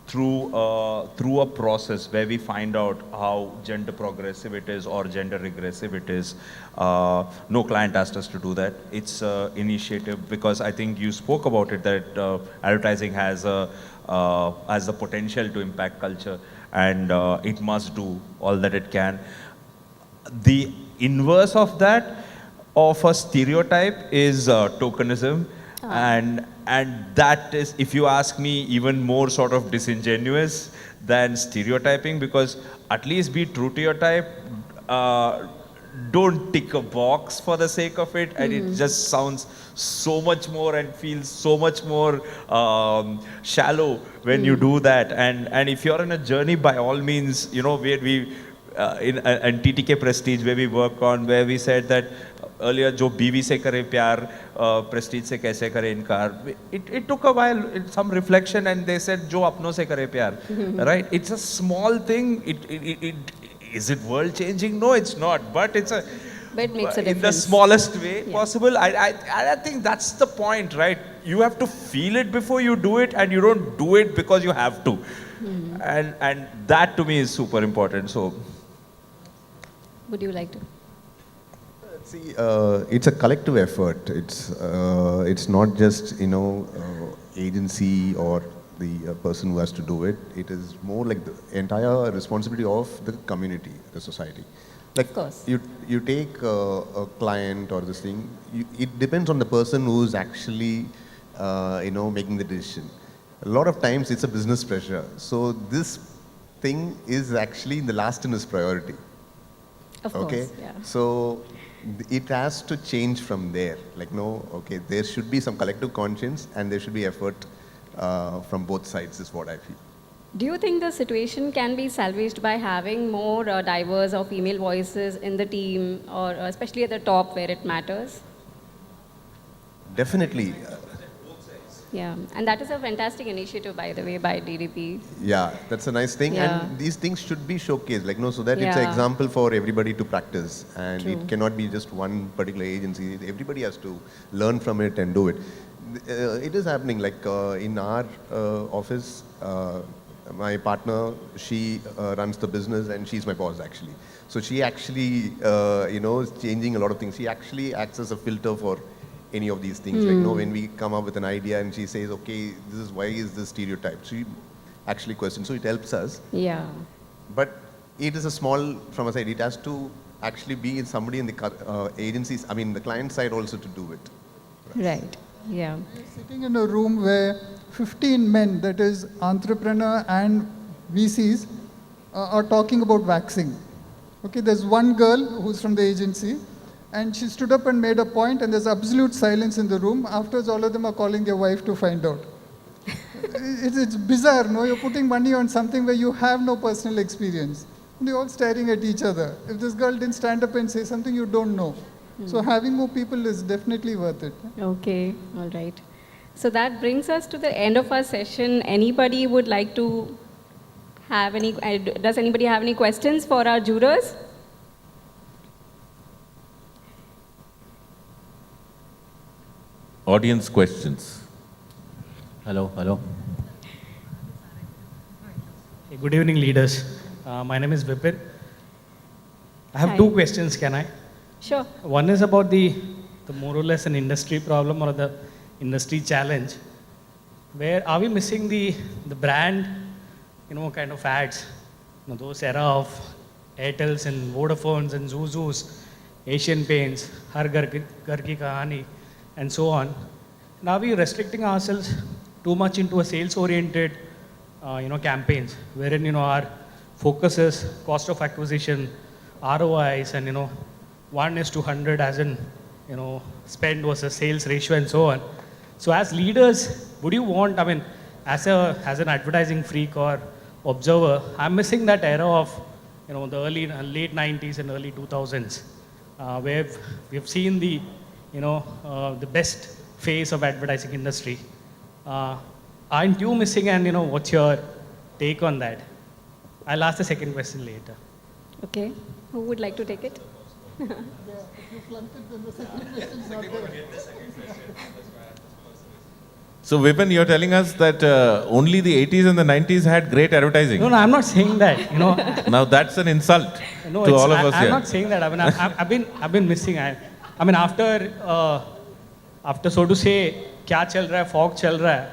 through a process where we find out how gender progressive it is or gender regressive it is. No client asked us to do that. It's an initiative because I think you spoke about it, that advertising has the potential to impact culture, and it must do all that it can. The inverse of that, of a stereotype, is tokenism. And that is, if you ask me, even more sort of disingenuous than stereotyping, because at least be true to your type, don't tick a box for the sake of it, and it just sounds so much more and feels so much more shallow when you do that. And if you're on a journey, by all means, you know, where we in TTK Prestige, where we work on, where we said that earlier, जो बीवी से करे प्यार, Prestige से कैसे करे इनकार. It took a while, some reflection, and they said जो अपनों से करे प्यार, right? It's a small thing. Is it world changing? No, it's not. But it's a. But it makes a in the difference. smallest way possible. I think that's the point, right? You have to feel it before you do it, and you don't do it because you have to. And that to me is super important. So. Would you like to? See, it's a collective effort. It's not just agency or the person who has to do it. It is more like the entire responsibility of the community, the society. Like Of course. you take a client or this thing. It depends on the person who's actually making the decision. A lot of times it's a business pressure. So this thing is actually the last in his priority. Of Okay, course, yeah. so it has to change from there. Like, no, okay, there should be some collective conscience and there should be effort from both sides, is what I feel. Do you think the situation can be salvaged by having more diverse or female voices in the team, or especially at the top where it matters? Definitely. Yeah, and that is a fantastic initiative, by the way, by DDP. Yeah, that's a nice thing. Yeah. And these things should be showcased, like, no, so that it's an Yeah. example for everybody to practice. And True. it cannot be just one particular agency. Everybody has to learn from it and do it. It is happening, like in our office, my partner, she runs the business and she's my boss actually. So she actually, is changing a lot of things. She actually acts as a filter for any of these things. Like, when we come up with an idea and she says, okay, this is why is this stereotype? She actually questions. So it helps us. Yeah. But it is a small, from a side, it has to actually be somebody in the agencies, I mean, the client side also to do it. Right. Yeah. Sitting in a room where 15 men, that is entrepreneur and VCs, are talking about waxing. Okay, there's one girl who's from the agency, and she stood up and made a point, and there's absolute silence in the room. Afterwards, all of them are calling their wife to find out. It's bizarre, no? You're putting money on something where you have no personal experience. And they're all staring at each other. If this girl didn't stand up and say something, you don't know. So having more people is definitely worth it. Okay, all right. So that brings us to the end of our session. Anybody would like to have any, does anybody have any questions for our jurors? Audience questions. Hello. Hey, good evening, leaders. My name is Vipin. I have Hi. two questions, can I? Sure. One is about the more or less an industry problem or the industry challenge. Where are we missing the brand, kind of ads? Those era of Airtels and Vodafones and Zuzus, Asian Paints, Har Ghar Ki Kahani, and so on. Now are we restricting ourselves too much into a sales-oriented, campaigns, wherein, our focus is cost of acquisition, ROIs, and, 1:100 as in, spend versus sales ratio and so on. So as leaders, would you want, as an advertising freak or observer, I'm missing that era of, the late 90s and early 2000s, where we've seen the, the best phase of advertising industry. Aren't you missing, and what's your take on that? I'll ask the second question later. Okay. Who would like to take it? So Vipin, you're telling us that only the 80s and the 90s had great advertising. No, I'm not saying that. Now that's an insult No, to it's- all of us I'm here. not saying that. I've been missing. After so to say, क्या चल रहा है, fog चल रहा है.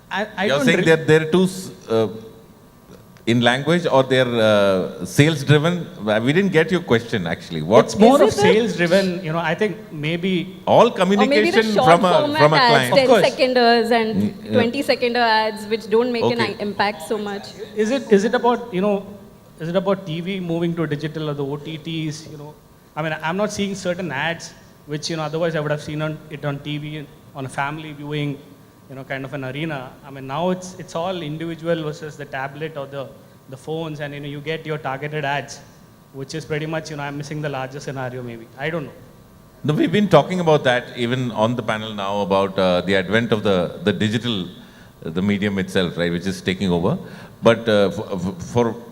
I You're don't. saying that they're too in language or they're sales driven. We didn't get your question actually. What It's more Is of it the- sales driven. I think maybe. all Or maybe the communication short from a format ads, client. 10 course. seconders and Yeah. 20-seconder ads, which don't make an Okay. impact so much. Is it about is it about TV moving to digital or the OTTs? I mean, I'm not seeing certain ads which otherwise I would have seen it on TV on a family viewing, kind of an arena. I mean, now it's all individual versus the tablet or the phones, and you get your targeted ads, which is pretty much I'm missing the larger scenario maybe. I don't know. No, we've been talking about that even on the panel now about the advent of the digital, the medium itself, right, which is taking over. But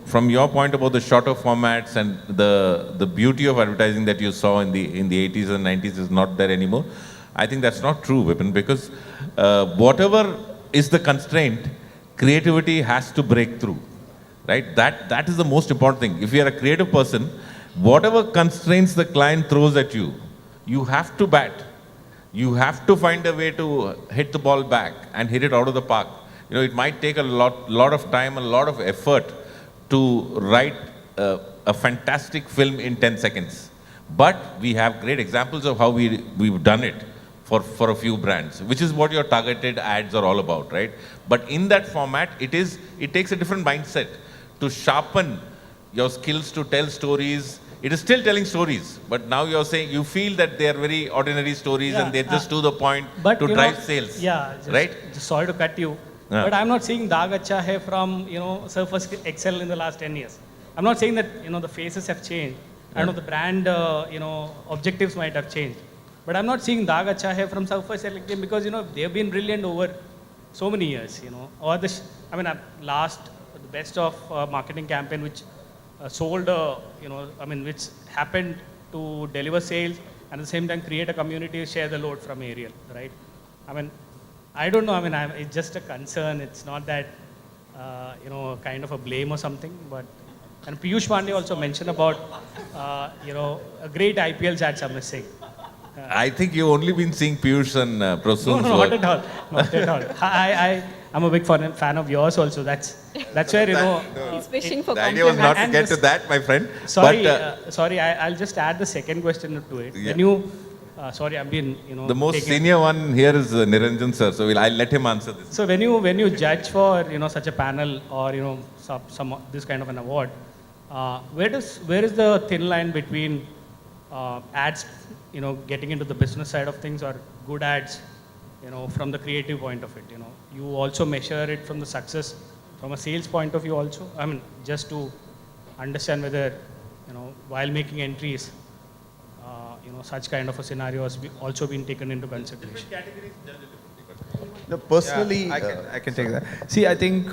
from your point about the shorter formats and the beauty of advertising that you saw in the 80s and 90s is not there anymore. I think that's not true, Vipin, because whatever is the constraint, creativity has to break through, right? That is the most important thing. If you are a creative person, whatever constraints the client throws at you, you have to bat. You have to find a way to hit the ball back and hit it out of the park. It might take a lot of time, a lot of effort to write a fantastic film in 10 seconds. But we have great examples of how we've done it for a few brands, which is what your targeted ads are all about, right? But in that format, it takes a different mindset to sharpen your skills to tell stories. It is still telling stories, but now you're saying you feel that they are very ordinary stories and they're just to the point to drive sales. Yeah, right? Just sorry to cut you. Yeah. But I'm not seeing Daag Acha Hai from, Surface Excel in the last 10 years. I'm not saying that, the faces have changed. I know the brand, objectives might have changed. But I'm not seeing Daag Acha Hai from Surface Excel because, they've been brilliant over so many years, Or the best of marketing campaign which sold, which happened to deliver sales and at the same time create a community, share the load from Ariel, right? I don't know. It's just a concern. It's not that, kind of a blame or something. And Piyush Pandey also mentioned about, a great IPL ads are missing. I think you've only been seeing Piyush and Prasoon's No, work. not at all. Not at all. I'm a big fan of yours also. That's where, He's fishing for The idea was compliments. not to get to that, my friend. Sorry, But sorry. I'll just add the second question to it. Yeah. When you, sorry, I've been, the most taking- senior one here is Niranjan sir, so I'll let him answer this. So when you judge for such a panel or some this kind of an award, where is the thin line between ads getting into the business side of things or good ads from the creative point of it? You also measure it from the success from a sales point of view also. Just to understand whether while making entries, such kind of a scenario has also been taken into consideration. No, personally, I can take that. See, I think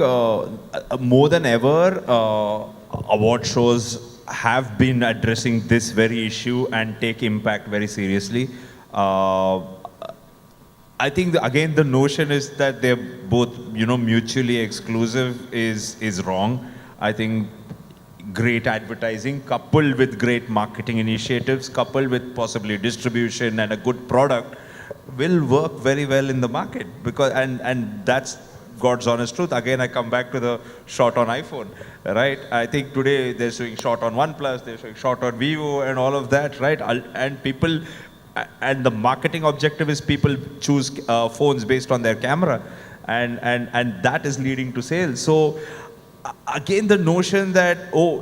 more than ever, award shows have been addressing this very issue and take impact very seriously. I think again the notion is that they're both mutually exclusive is wrong. I think great advertising coupled with great marketing initiatives coupled with possibly distribution and a good product will work very well in the market because and that's God's honest truth. Again, I come back to the shot on iPhone, right? I think today they're showing shot on OnePlus, they're showing shot on Vivo and all of that, right? And people, and the marketing objective is people choose phones based on their camera and that is leading to sales. So again, the notion that,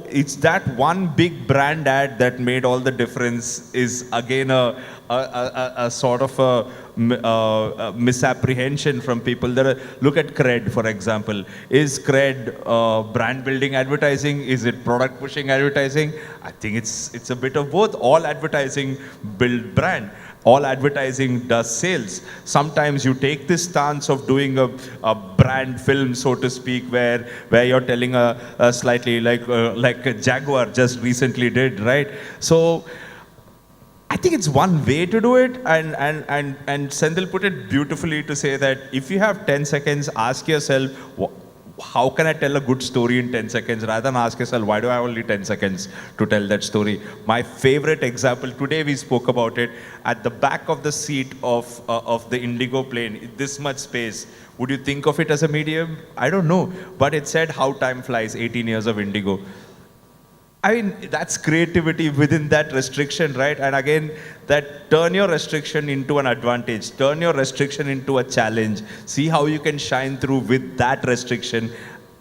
it's that one big brand ad that made all the difference is again a sort of a misapprehension from people. Look at Cred, for example. Is Cred brand building advertising? Is it product pushing advertising? I think it's a bit of both. All advertising build brand. All advertising does sales. Sometimes you take this stance of doing a brand film, so to speak, where you're telling a slightly like a Jaguar just recently did, right? So I think it's one way to do it, and Senthil put it beautifully to say that if you have 10 seconds, ask yourself, how can I tell a good story in 10 seconds, rather than ask yourself, why do I have only 10 seconds to tell that story? My favorite example, today we spoke about it, at the back of the seat of the Indigo plane, this much space, would you think of it as a medium? I don't know, but it said how time flies, 18 years of Indigo. I mean, that's creativity within that restriction, right? And again, that turn your restriction into an advantage, turn your restriction into a challenge, see how you can shine through with that restriction.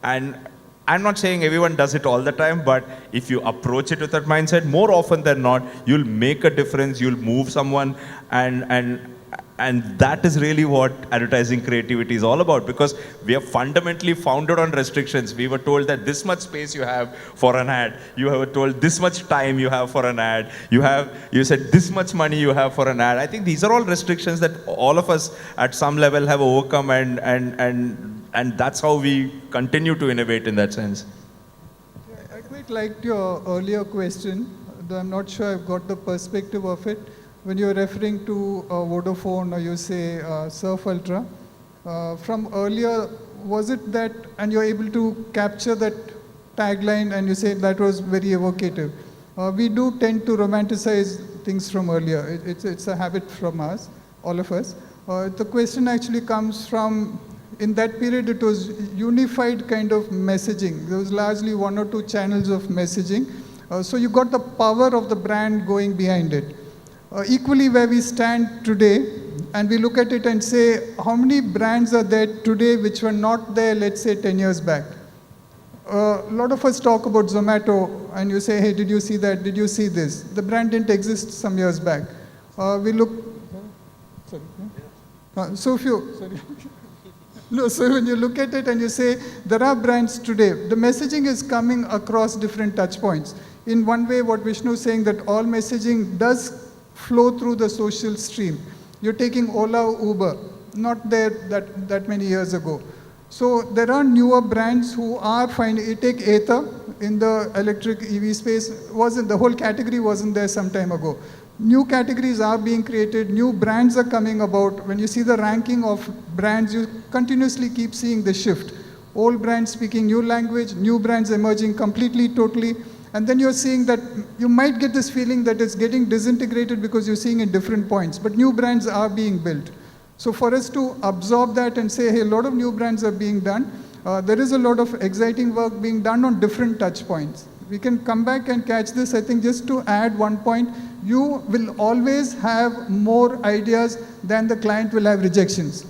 And I'm not saying everyone does it all the time, but if you approach it with that mindset, more often than not, you'll make a difference, you'll move someone, and that is really what advertising creativity is all about, because we are fundamentally founded on restrictions. We were told that this much space you have for an ad, you were told this much time you have for an ad, you said this much money you have for an ad. I think these are all restrictions that all of us at some level have overcome, and that's how we continue to innovate in that sense. I quite liked your earlier question, though I'm not sure I've got the perspective of it. When you're referring to Vodafone or you say Surf Ultra, from earlier, was it that, and you're able to capture that tagline and you say that was very evocative. We do tend to romanticize things from earlier. It's a habit from us, all of us. The question actually comes from, in that period it was unified kind of messaging. There was largely one or two channels of messaging. So you got the power of the brand going behind it. Equally, where we stand today, and we look at it and say, how many brands are there today which were not there, let's say, 10 years back? A lot of us talk about Zomato, and you say, hey, did you see that? Did you see this? The brand didn't exist some years back. We look, sorry. No, so when you look at it and you say, there are brands today, the messaging is coming across different touch points. In one way, what Vishnu is saying, that all messaging does flow through the social stream. You're taking Ola or Uber, not there that many years ago. So there are newer brands who are finding, you take Ather in the electric EV space, the whole category wasn't there some time ago. New categories are being created, new brands are coming about. When you see the ranking of brands, you continuously keep seeing the shift. Old brands speaking new language, new brands emerging completely, totally. And then you're seeing that you might get this feeling that it's getting disintegrated because you're seeing at different points, but new brands are being built. So for us to absorb that and say, hey, a lot of new brands are being done, there is a lot of exciting work being done on different touch points. We can come back and catch this. I think just to add one point, you will always have more ideas than the client will have rejections.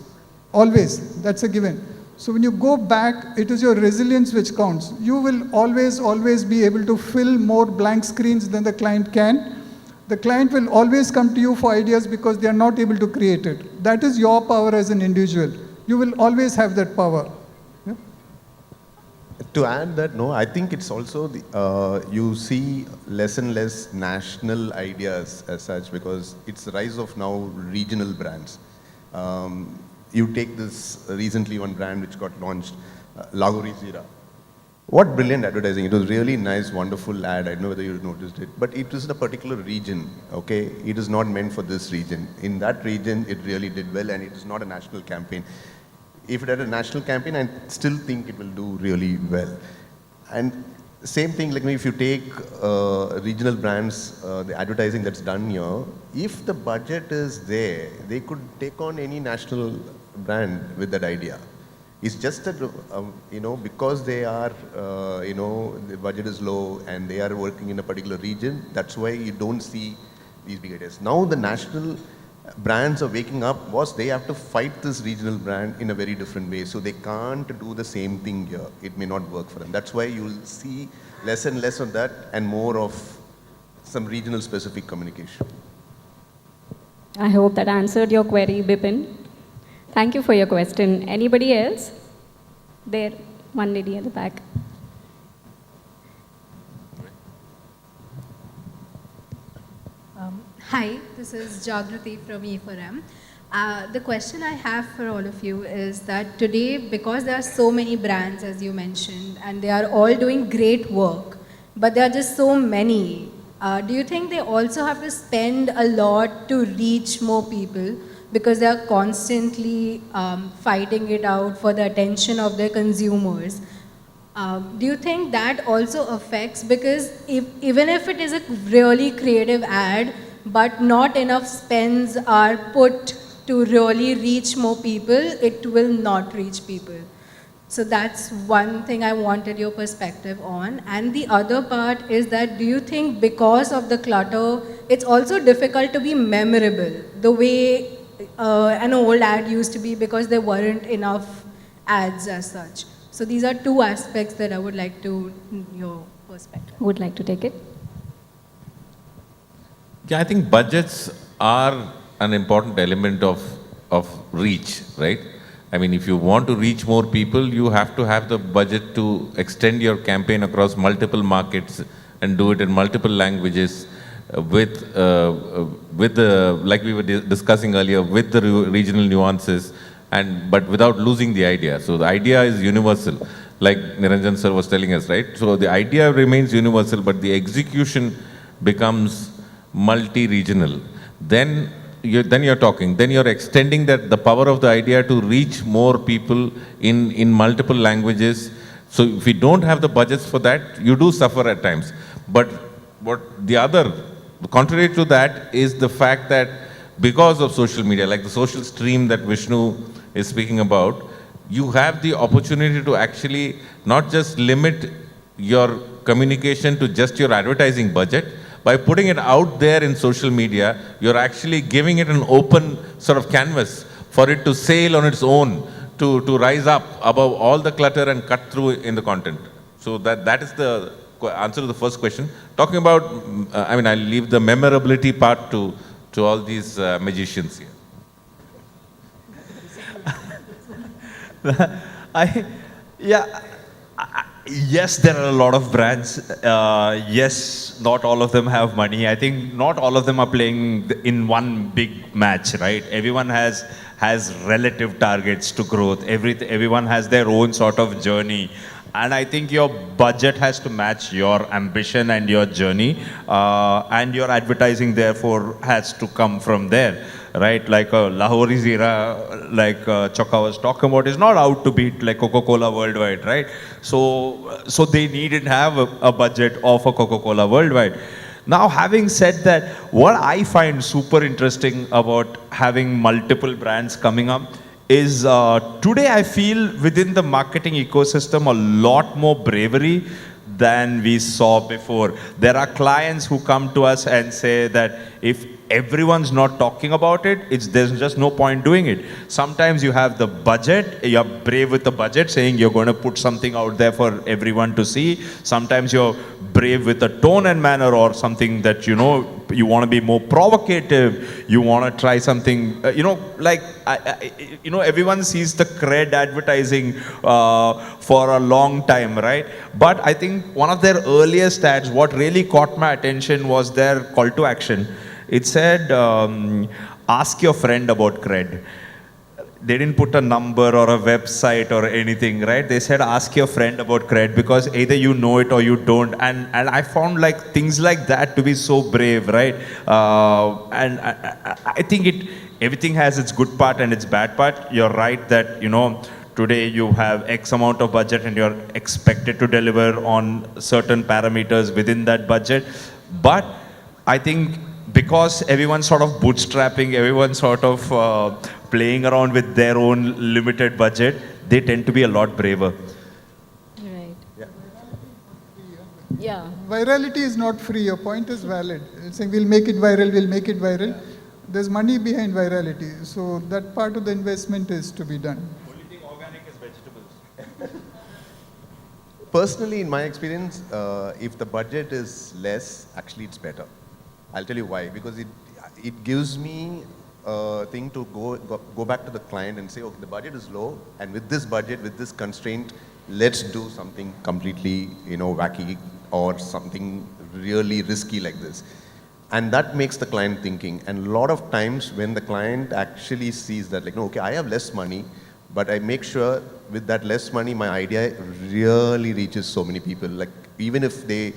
Always, that's a given. So when you go back, it is your resilience which counts. You will always be able to fill more blank screens than the client can. The client will always come to you for ideas because they are not able to create it. That is your power as an individual. You will always have that power. Yeah? To add that, no, I think it's also, you see less and less national ideas as such, because it's the rise of now regional brands. You take this recently one brand which got launched, Lagori Zira. What brilliant advertising. It was really nice, wonderful ad. I don't know whether you noticed it, but it was in a particular region, okay? It is not meant for this region. In that region, it really did well, and it is not a national campaign. If it had a national campaign, I still think it will do really well. And same thing, like if you take regional brands, the advertising that's done here, if the budget is there, they could take on any national brand with that idea. It's just that, because they are, the budget is low and they are working in a particular region, that's why you don't see these big ideas. Now the national brands are waking up, they have to fight this regional brand in a very different way. So they can't do the same thing here. It may not work for them. That's why you'll see less and less of that and more of some regional specific communication. I hope that answered your query, Bipin. Thank you for your question. Anybody else? There, one lady at the back. Hi, this is Jagrati from E4M. The question I have for all of you is that today, because there are so many brands, as you mentioned, and they are all doing great work, but there are just so many, do you think they also have to spend a lot to reach more people because they are constantly fighting it out for the attention of their consumers? Do you think that also affects, because even if it is a really creative ad, but not enough spends are put to really reach more people, it will not reach people. So that's one thing I wanted your perspective on. And the other part is that, do you think because of the clutter, it's also difficult to be memorable, the way an old ad used to be, because there weren't enough ads as such? So these are two aspects that I would like to your perspective. Who would like to take it? Yeah, I think budgets are an important element of reach, right? I mean, if you want to reach more people, you have to have the budget to extend your campaign across multiple markets and do it in multiple languages with the, like we were discussing earlier, with the regional nuances, but without losing the idea. So the idea is universal, like Niranjan sir was telling us, right? So the idea remains universal, but the execution becomes multi-regional. Then you're talking. Then you're extending the power of the idea to reach more people in multiple languages. So if you don't have the budgets for that, you do suffer at times. But contrary to that is the fact that because of social media, like the social stream that Vishnu is speaking about, you have the opportunity to actually not just limit your communication to just your advertising budget. By putting it out there in social media, you're actually giving it an open sort of canvas for it to sail on its own, to rise up above all the clutter and cut through in the content. So that is the answer to the first question. Talking about, I'll leave the memorability part to all these magicians here. Yes, there are a lot of brands. Yes, not all of them have money. I think not all of them are playing in one big match, right? Everyone has relative targets to growth. Everyone has their own sort of journey. And I think your budget has to match your ambition and your journey. And your advertising, therefore, has to come from there. Right, like Lahori Zira, like Chokka was talking about, is not out to beat like Coca-Cola worldwide, right? So they needed to have a budget of a Coca-Cola worldwide. Now, having said that, what I find super interesting about having multiple brands coming up is today I feel within the marketing ecosystem a lot more bravery than we saw before. There are clients who come to us and say that if everyone's not talking about it, there's just no point doing it. Sometimes you have the budget, you're brave with the budget, saying you're going to put something out there for everyone to see. Sometimes you're brave with the tone and manner or something that, you want to be more provocative, you want to try something, everyone sees the cred advertising for a long time, right? But I think one of their earliest ads, what really caught my attention was their call to action. It said, ask your friend about cred. They didn't put a number or a website or anything, right? They said, ask your friend about cred because either you know it or you don't. And I found like things like that to be so brave, right? And I think everything has its good part and its bad part. You're right that, today you have X amount of budget and you're expected to deliver on certain parameters within that budget. But I think because everyone's sort of bootstrapping, everyone's sort of playing around with their own limited budget, they tend to be a lot braver. Right. Yeah. Virality is not free. Your point is valid. It's saying we'll make it viral. There's money behind virality. So that part of the investment is to be done. Only thing organic is vegetables. Personally, in my experience, if the budget is less, actually it's better. I'll tell you why. Because it gives me a thing to go back to the client and say, okay, the budget is low, and with this budget, with this constraint, let's do something completely, wacky or something really risky like this. And that makes the client thinking. And a lot of times when the client actually sees that, okay, I have less money, but I make sure with that less money, my idea really reaches so many people. Like, even if they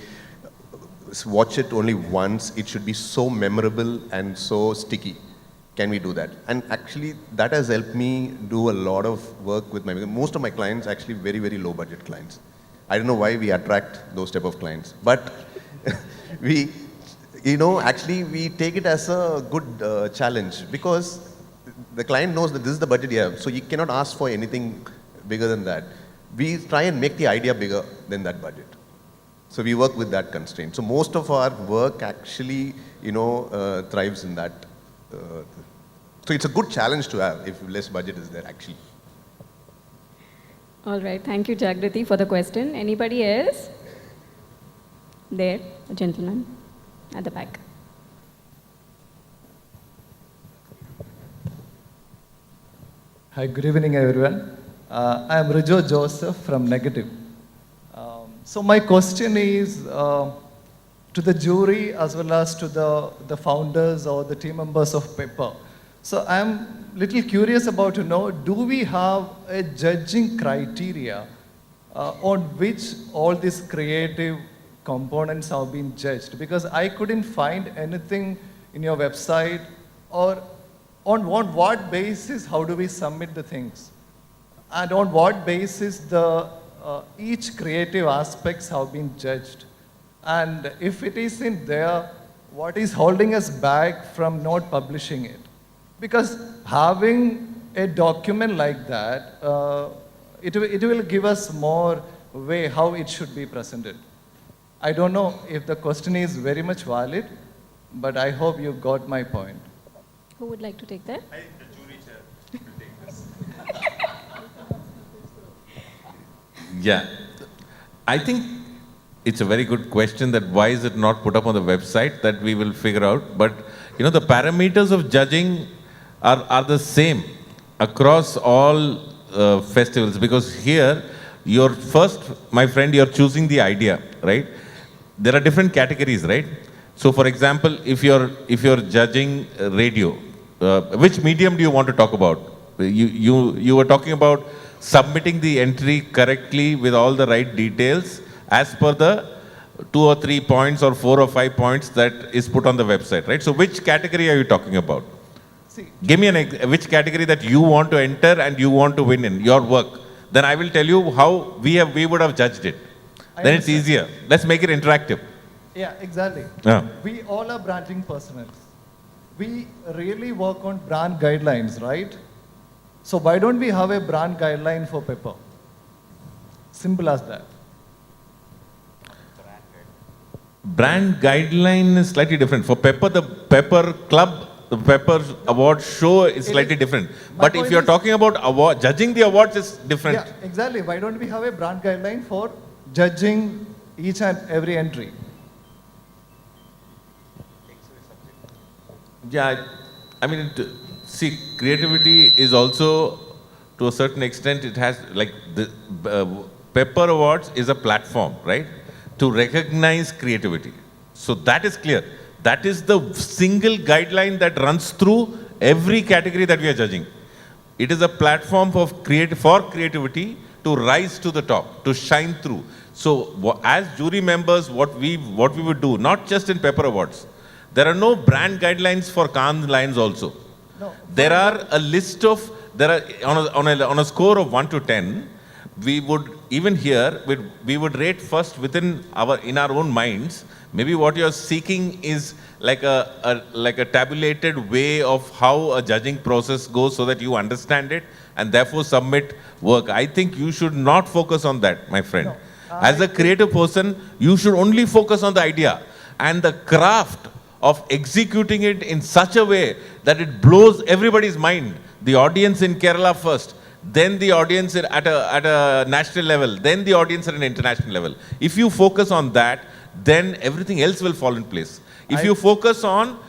watch it only once, it should be so memorable and so sticky. Can we do that? And actually, that has helped me do a lot of work with most of my clients, actually very, very low budget clients. I don't know why we attract those type of clients, but actually we take it as a good challenge because the client knows that this is the budget you have, so you cannot ask for anything bigger than that. We try and make the idea bigger than that budget. So we work with that constraint. So most of our work actually, thrives in that. So it's a good challenge to have if less budget is there, actually. All right, thank you, Jagrati, for the question. Anybody else? There, a gentleman at the back. Hi, good evening, everyone. I am Rijo Joseph from Negative. So my question is to the jury as well as to the founders or the team members of Pepper. So I'm little curious about to know, do we have a judging criteria on which all these creative components have been judged? Because I couldn't find anything in your website, or on what basis, how do we submit the things? And on what basis each creative aspects have been judged? And if it isn't there, what is holding us back from not publishing it? Because having a document like that, it will give us more way how it should be presented. I don't know if the question is very much valid, but I hope you got my point. Who would like to take that? I think the jury chair will take this. Yeah, I think it's a very good question that why is it not put up on the website, that we will figure out. But you know, the parameters of judging are the same across all festivals, because here my friend, you're choosing the idea, right? There are different categories, right? So for example, if you're judging radio, which medium do you want to talk about? You were talking about submitting the entry correctly with all the right details as per the 2 or 3 points or 4 or 5 points that is put on the website, right? So which category are you talking about? See, Give me which category that you want to enter and you want to win in your work. Then I will tell you how we would have judged it. Then it's easier. Let's make it interactive. yeah, exactly. Yeah. We all are branding personnel. We really work on brand guidelines, right? So why don't we have a brand guideline for Pepper? Simple as that. Brand guideline is slightly different. For Pepper, the Pepper Club, the Pepper Award show is slightly different. My But if point you're is- talking about judging the awards is different. Yeah, exactly. Why don't we have a brand guideline for judging each and every entry? Yeah, I mean, see, creativity is also, to a certain extent, it has, like, the Pepper Awards is a platform, right, to recognize creativity. So that is clear. That is the single guideline that runs through every category that we are judging. It is a platform for creativity to rise to the top, to shine through. So as jury members, what we would do, not just in Pepper Awards, there are no brand guidelines for Cannes Lions also. No. There are a list of, on a score of 1 to 10, we would, even here, we would rate first in our own minds. Maybe what you're seeking is like a tabulated way of how a judging process goes so that you understand it and therefore submit work. I think you should not focus on that, my friend. No. As a creative person, you should only focus on the idea and the craft of executing it in such a way that it blows everybody's mind. The audience in Kerala first, then the audience at a national level, then the audience at an international level. If you focus on that, then everything else will fall in place. If you focus on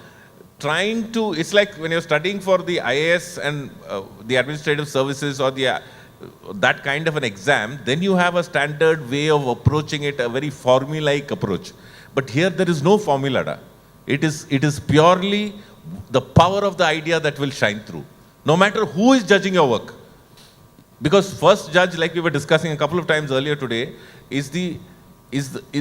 trying to, it's like when you're studying for the IAS and the administrative services or that kind of an exam, then you have a standard way of approaching it, a very formulaic approach. But here there is no formula. It is purely the power of the idea that will shine through, no matter who is judging your work. Because first judge, like we were discussing a couple of times earlier today, is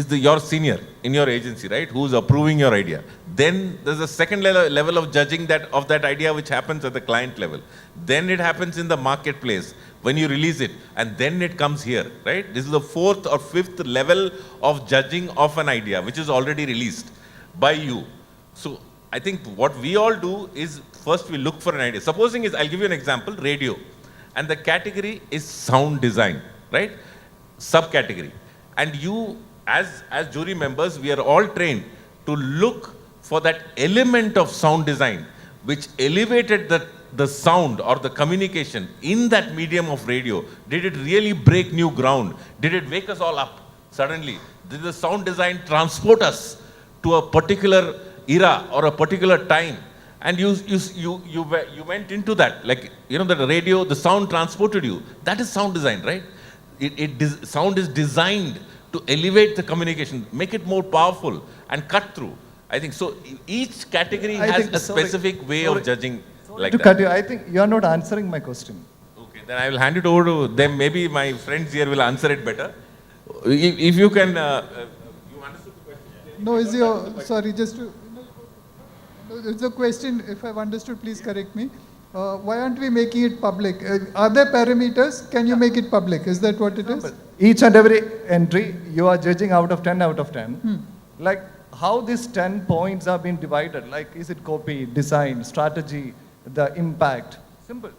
your senior in your agency, right? Who's approving your idea. Then there's a second level of judging of that idea, which happens at the client level. Then it happens in the marketplace when you release it, and then it comes here, right? This is the 4th or 5th level of judging of an idea, which is already released by you. So I think what we all do is first we look for an idea. Supposing I'll give you an example, radio. And the category is sound design, right? Subcategory. And you, as jury members, we are all trained to look for that element of sound design which elevated the sound or the communication in that medium of radio, did it really break new ground? Did it wake us all up suddenly? Did the sound design transport us to a particular era or a particular time? And you went into that, like, you know, the radio, the sound transported you. That is sound design, right? Sound is designed to elevate the communication, make it more powerful and cut through. I think so. Each category I has think- a sorry, specific way sorry. of judging like to that. cut you, I think you are not answering my question. Okay, then I will hand it over to them. Maybe my friends here will answer it better. If you can, you understood the question? No, is your, sorry, just to, no, it's a question, if I've understood, please correct me. Why aren't we making it public? Are there parameters? Can you make it public? Is that what it is? Each and every entry, you are judging out of 10 out of 10. Like how these 10 points are being divided, like is it copy, design, strategy, the impact? Simple.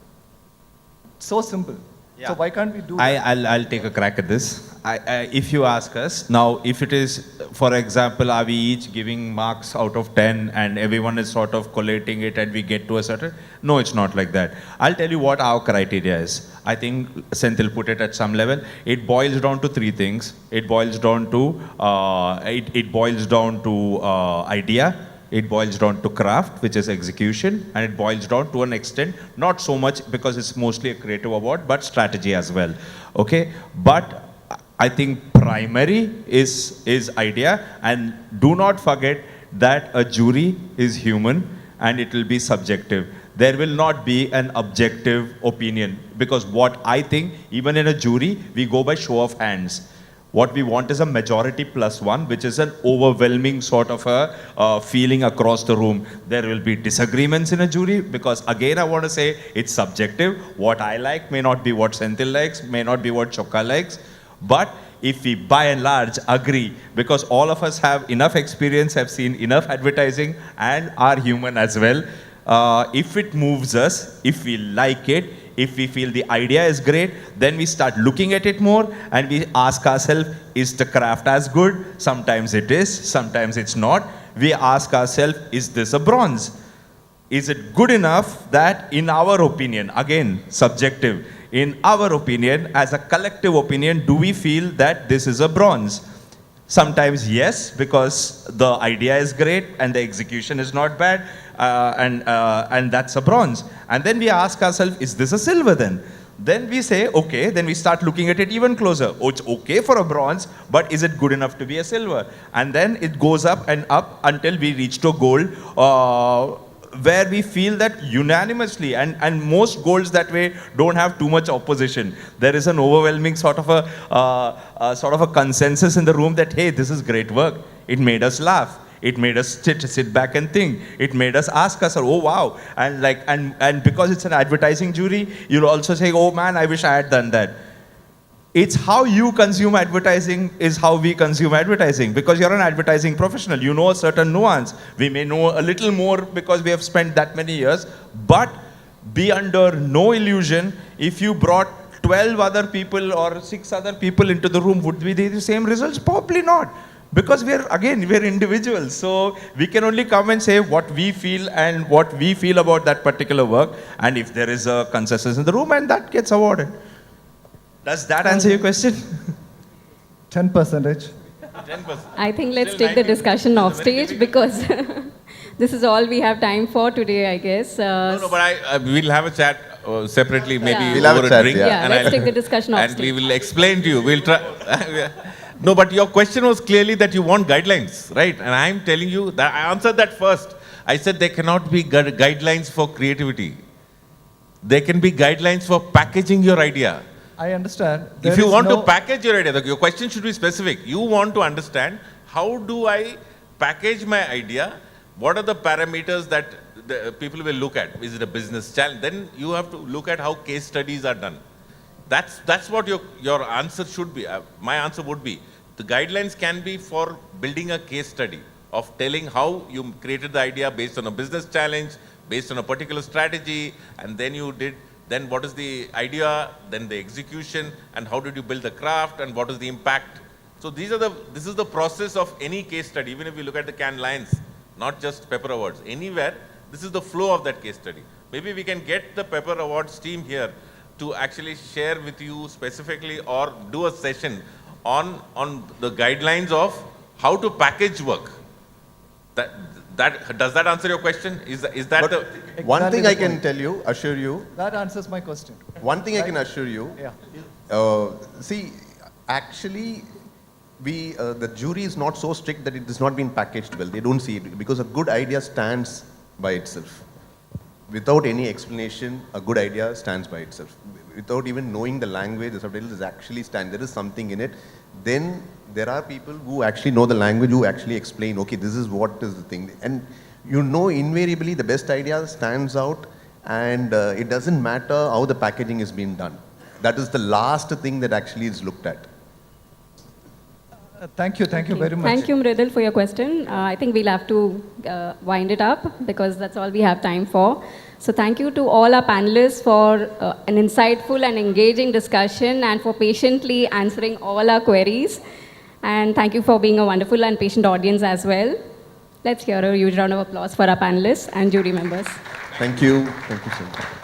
So simple. Yeah. So why can't we do that? I'll take a crack at this. If you ask us, now if it is, for example, are we each giving marks out of 10 and everyone is sort of collating it and we get to a certain, no, it's not like that. I'll tell you what our criteria is. I think Senthil put it at some level. It boils down to three things. It boils down to, idea. It boils down to craft, which is execution, and it boils down to an extent, not so much because it's mostly a creative award, but strategy as well. Okay, but I think primary is idea, and do not forget that a jury is human and it will be subjective. There will not be an objective opinion, because what I think, even in a jury, we go by show of hands. What we want is a majority plus one, which is an overwhelming sort of a feeling across the room. There will be disagreements in a jury because, again, I want to say it's subjective. What I like may not be what Senthil likes, may not be what Chokka likes. But if we, by and large, agree, because all of us have enough experience, have seen enough advertising, and are human as well, if it moves us, if we like it, if we feel the idea is great, then we start looking at it more and we ask ourselves, is the craft as good? Sometimes it is, sometimes it's not. We ask ourselves, is this a bronze? Is it good enough that, in our opinion, again, subjective, in our opinion, as a collective opinion, do we feel that this is a bronze? Sometimes yes, because the idea is great and the execution is not bad, and that's a bronze. And then we ask ourselves, is this a silver then? Then we say, okay, then we start looking at it even closer. Oh, it's okay for a bronze, but is it good enough to be a silver? And then it goes up and up until we reach to gold, where we feel that unanimously, and most golds that way don't have too much opposition. There is an overwhelming sort of a consensus in the room that, hey, this is great work. It made us laugh. It made us sit back and think. It made us ask us, oh wow. And because it's an advertising jury, you'll also say, oh man, I wish I had done that. It's how you consume advertising is how we consume advertising, because you're an advertising professional. You know a certain nuance. We may know a little more because we have spent that many years, but be under no illusion. If you brought 12 other people or 6 other people into the room, would we get the same results? Probably not. Because we're individuals. So we can only come and say what we feel and what we feel about that particular work. And if there is a consensus in the room, and that gets awarded. Does that answer your question? 10%. 10%. I think let's Still take the 90% discussion is a off very stage difficult because this is all we have time for today, I guess. No, but we'll have a chat separately, maybe Yeah. We'll have over a chat, drink. yeah. Yeah, and let's I'll- take the discussion off And stage. we will explain to you. We'll try. No, but your question was clearly that you want guidelines, right? And I'm telling you that I answered that first. I said there cannot be guidelines for creativity. There can be guidelines for packaging your idea. I understand. If There you is want to no- package your idea, your question should be specific. You want to understand, how do I package my idea? What are the parameters that the people will look at? Is it a business challenge? Then you have to look at how case studies are done. That's what your answer should be. My answer would be, the guidelines can be for building a case study of telling how you created the idea based on a business challenge, based on a particular strategy, and then then what is the idea, then the execution, and how did you build the craft, and what is the impact. So this is the process of any case study. Even if you look at the Cannes Lions, not just Pepper Awards, anywhere, This is the flow of that case study. Maybe we can get the Pepper Awards team here to actually share with you specifically or do a session on the guidelines of how to package work. Does that answer your question? Is that But the... one Exactly thing the I can point. tell you, assure you, That answers my question. one thing I can assure you, Yeah. see, actually, the jury is not so strict that it has not been packaged well. They don't see it because a good idea stands by itself. Without any explanation, a good idea stands by itself. Without even knowing the language, the subtitles actually stand. There is something in it. Then there are people who actually know the language, who actually explain, okay, this is what is the thing. And you know, invariably, the best idea stands out, and it doesn't matter how the packaging is being done. That is the last thing that actually is looked at. Thank you very much. Thank you, Mridul, for your question. I think we'll have to wind it up because that's all we have time for. So thank you to all our panelists for an insightful and engaging discussion and for patiently answering all our queries. And thank you for being a wonderful and patient audience as well. Let's hear a huge round of applause for our panelists and jury members. Thank you. Thank you so much.